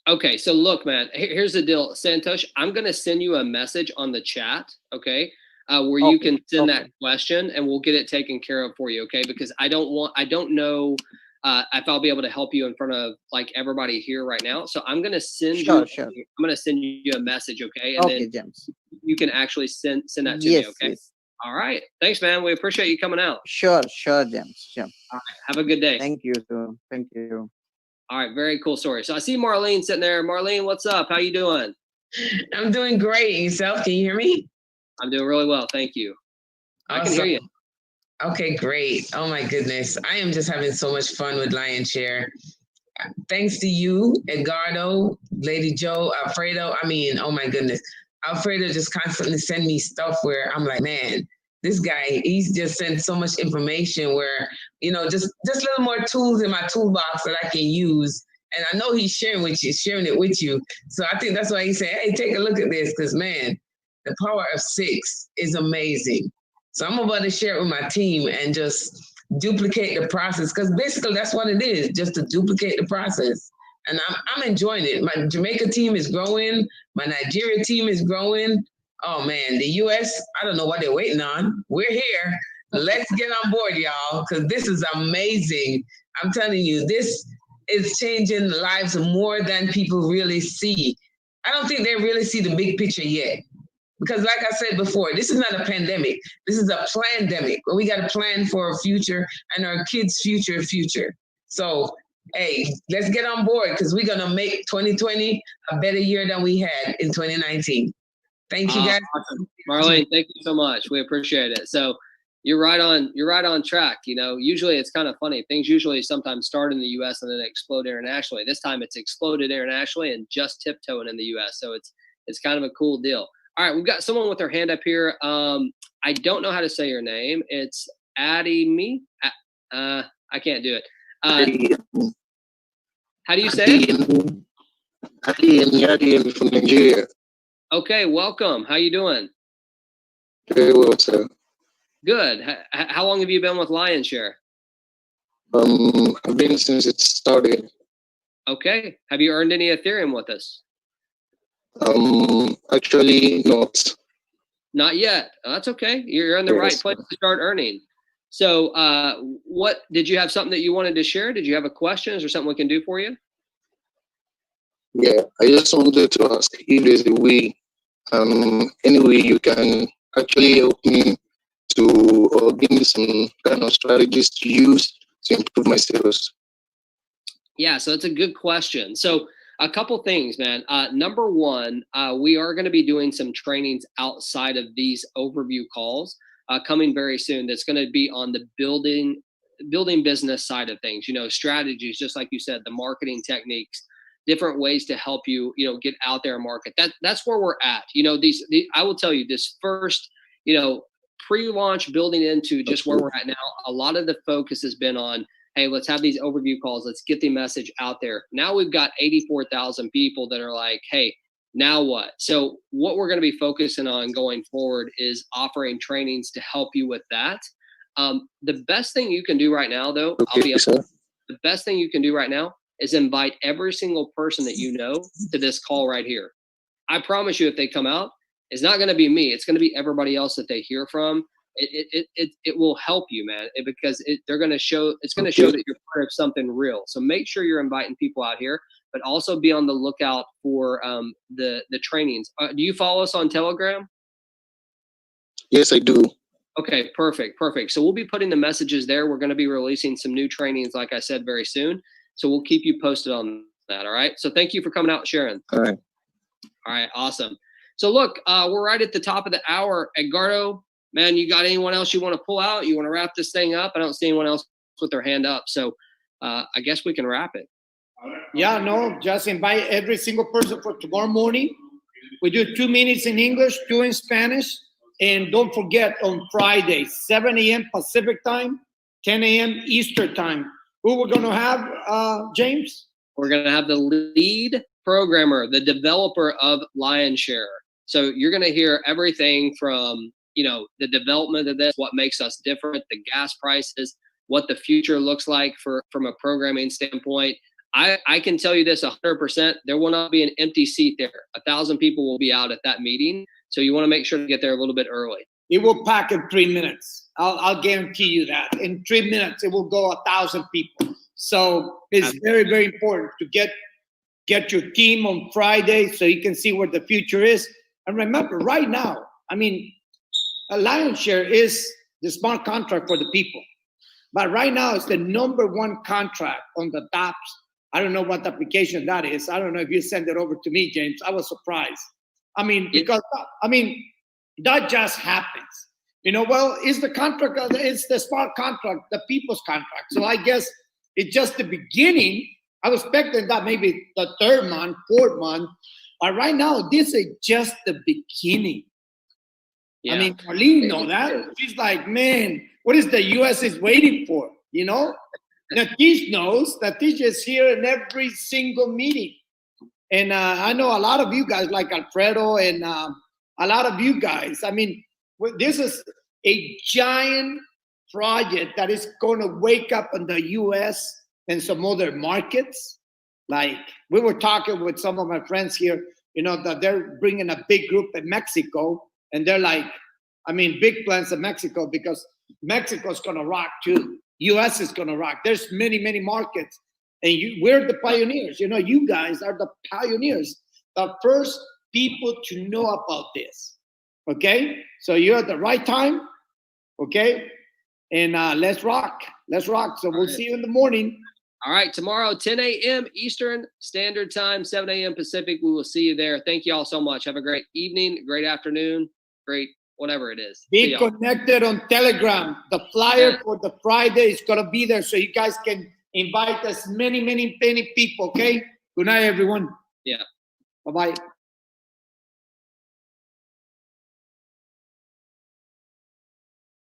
[SPEAKER 1] Okay, so look, man, here's the deal. Santosh, I'm going to send you a message on the chat, okay, where you can send that question and we'll get it taken care of for you, okay? Because I don't know if I'll be able to help you in front of like everybody here right now. So I'm going to send I'm going to send you a message, okay? And then
[SPEAKER 11] James.
[SPEAKER 1] You can actually send that to me, okay?
[SPEAKER 11] Yes.
[SPEAKER 1] All right. Thanks, man. We appreciate you coming out.
[SPEAKER 11] Sure, James. Sure.
[SPEAKER 1] All right. Have a good day.
[SPEAKER 11] Thank you, sir. Thank you.
[SPEAKER 1] All right, very cool story. So I see Marlene sitting there. Marlene, what's up? How you doing?
[SPEAKER 12] I'm doing great. And yourself? Can you hear me?
[SPEAKER 1] I'm doing really well, thank you.
[SPEAKER 12] Awesome.
[SPEAKER 1] I can hear you.
[SPEAKER 12] Okay, great. Oh my goodness. I am just having so much fun with Lionshare. Thanks to you, Edgardo, Lady Joe, Alfredo. I mean, oh my goodness. Alfredo just constantly send me stuff where I'm like, man, this guy, he's just sent so much information where, just little more tools in my toolbox that I can use. And I know he's sharing it with you. So I think that's why he said, hey, take a look at this, because man, the power of 6 is amazing. So I'm about to share it with my team and just duplicate the process, because basically that's what it is, just to duplicate the process. And I'm enjoying it. My Jamaica team is growing. My Nigeria team is growing. Oh man, the US, I don't know what they're waiting on. We're here. Let's get on board, y'all, because this is amazing. I'm telling you, this is changing lives more than people really see. I don't think they really see the big picture yet. Because like I said before, this is not a pandemic. This is a plandemic. But we got to plan for our future and our kids' future. So, hey, let's get on board, because we're going to make 2020 a better year than we had in 2019. Thank you, guys.
[SPEAKER 1] Awesome. Marlene, thank you so much. We appreciate it. So you're right on track. Usually it's kind of funny. Things usually sometimes start in the US and then explode internationally. This time it's exploded internationally and just tiptoeing in the US. So it's kind of a cool deal. All right, we've got someone with their hand up here. I don't know how to say your name. It's Adimi. I can't do it. How do you say it?
[SPEAKER 13] Adiyemi from Nigeria.
[SPEAKER 1] Okay, welcome. How you doing?
[SPEAKER 13] Very well, sir.
[SPEAKER 1] Good. How long have you been with Lionshare?
[SPEAKER 13] I've been since it started.
[SPEAKER 1] Okay. Have you earned any Ethereum with us?
[SPEAKER 13] Actually not.
[SPEAKER 1] Not yet. Oh, that's okay. You're in the right place to start earning. So, what did you have something that you wanted to share? Did you have a question? Is there something we can do for you?
[SPEAKER 13] Yeah, I just wanted to ask if there's a way, any way you can actually help me to give me some kind of strategies to use to improve my sales.
[SPEAKER 1] Yeah, so that's a good question. So a couple things, man. Number one, we are going to be doing some trainings outside of these overview calls coming very soon. That's going to be on the building business side of things, strategies, just like you said, the marketing techniques, different ways to help you, get out there and market. That's where we're at. I will tell you this first, pre-launch building into just where we're at now. A lot of the focus has been on, hey, let's have these overview calls. Let's get the message out there. Now we've got 84,000 people that are like, hey, now what? So what we're going to be focusing on going forward is offering trainings to help you with that. The best thing you can do right now, though, the best thing you can do right now is invite every single person that you know to this call right here. I promise you, if they come out, it's not going to be me. It's going to be everybody else that they hear from. It will help you, man, because they're going to show. It's going to show that you're part of something real. So make sure you're inviting people out here, but also be on the lookout for the trainings. Do you follow us on Telegram?
[SPEAKER 13] Yes, I do.
[SPEAKER 1] Okay, perfect. So we'll be putting the messages there. We're going to be releasing some new trainings, like I said, very soon. So we'll keep you posted on that. All right. So thank you for coming out and sharing.
[SPEAKER 13] All right.
[SPEAKER 1] All right. Awesome. So look, we're right at the top of the hour. Edgardo, man, you got anyone else you want to pull out? You want to wrap this thing up? I don't see anyone else with their hand up. So I guess we can wrap it.
[SPEAKER 2] Yeah, no, just invite every single person for tomorrow morning. We do 2 minutes in English, 2 in Spanish. And don't forget, on Friday, 7 a.m. Pacific time, 10 a.m. Eastern time. Who we're going to have, James?
[SPEAKER 1] We're going to have the lead programmer, the developer of LionShare. So you're going to hear everything from, the development of this, what makes us different, the gas prices, what the future looks like from a programming standpoint. I can tell you this 100%, there will not be an empty seat there. 1,000 people will be out at that meeting. So you want to make sure to get there a little bit early.
[SPEAKER 2] It will pack in 3 minutes. I'll guarantee you that. In 3 minutes, it will go 1,000 people. So it's very, very important to get your team on Friday so you can see where the future is. And remember, right now, a LionShare is the smart contract for the people. But right now, it's the #1 contract on the DApps. I don't know what application that is. I don't know if you send it over to me, James. I was surprised. Because that just happens. It's the contract, it's the smart contract, the people's contract. So I guess it's just the beginning. I was expecting that maybe the 3rd month, 4th month. But right now, this is just the beginning.
[SPEAKER 1] Yeah.
[SPEAKER 2] Marlene knows that. She's like, man, what is the U.S. is waiting for? Natish knows. Natish is here in every single meeting. And I know a lot of you guys, like Alfredo and a lot of you guys. This is a giant project that is going to wake up in the U.S. and some other markets. Like we were talking with some of my friends here, that they're bringing a big group in Mexico. And they're like, big plans in Mexico because Mexico's going to rock too. U.S. is going to rock. There's many, many markets. And we're the pioneers. You guys are the pioneers, the first people to know about this. Okay? So you're at the right time. Okay? And let's rock. Let's rock. So we'll see you in the morning.
[SPEAKER 1] All right. Tomorrow, 10 a.m. Eastern Standard Time, 7 a.m. Pacific. We will see you there. Thank you all so much. Have a great evening, great afternoon, great whatever it is.
[SPEAKER 2] Be connected on Telegram. The flyer for the Friday is going to be there so you guys can invite as many people, okay? Good night, everyone.
[SPEAKER 1] Yeah.
[SPEAKER 2] Bye-bye.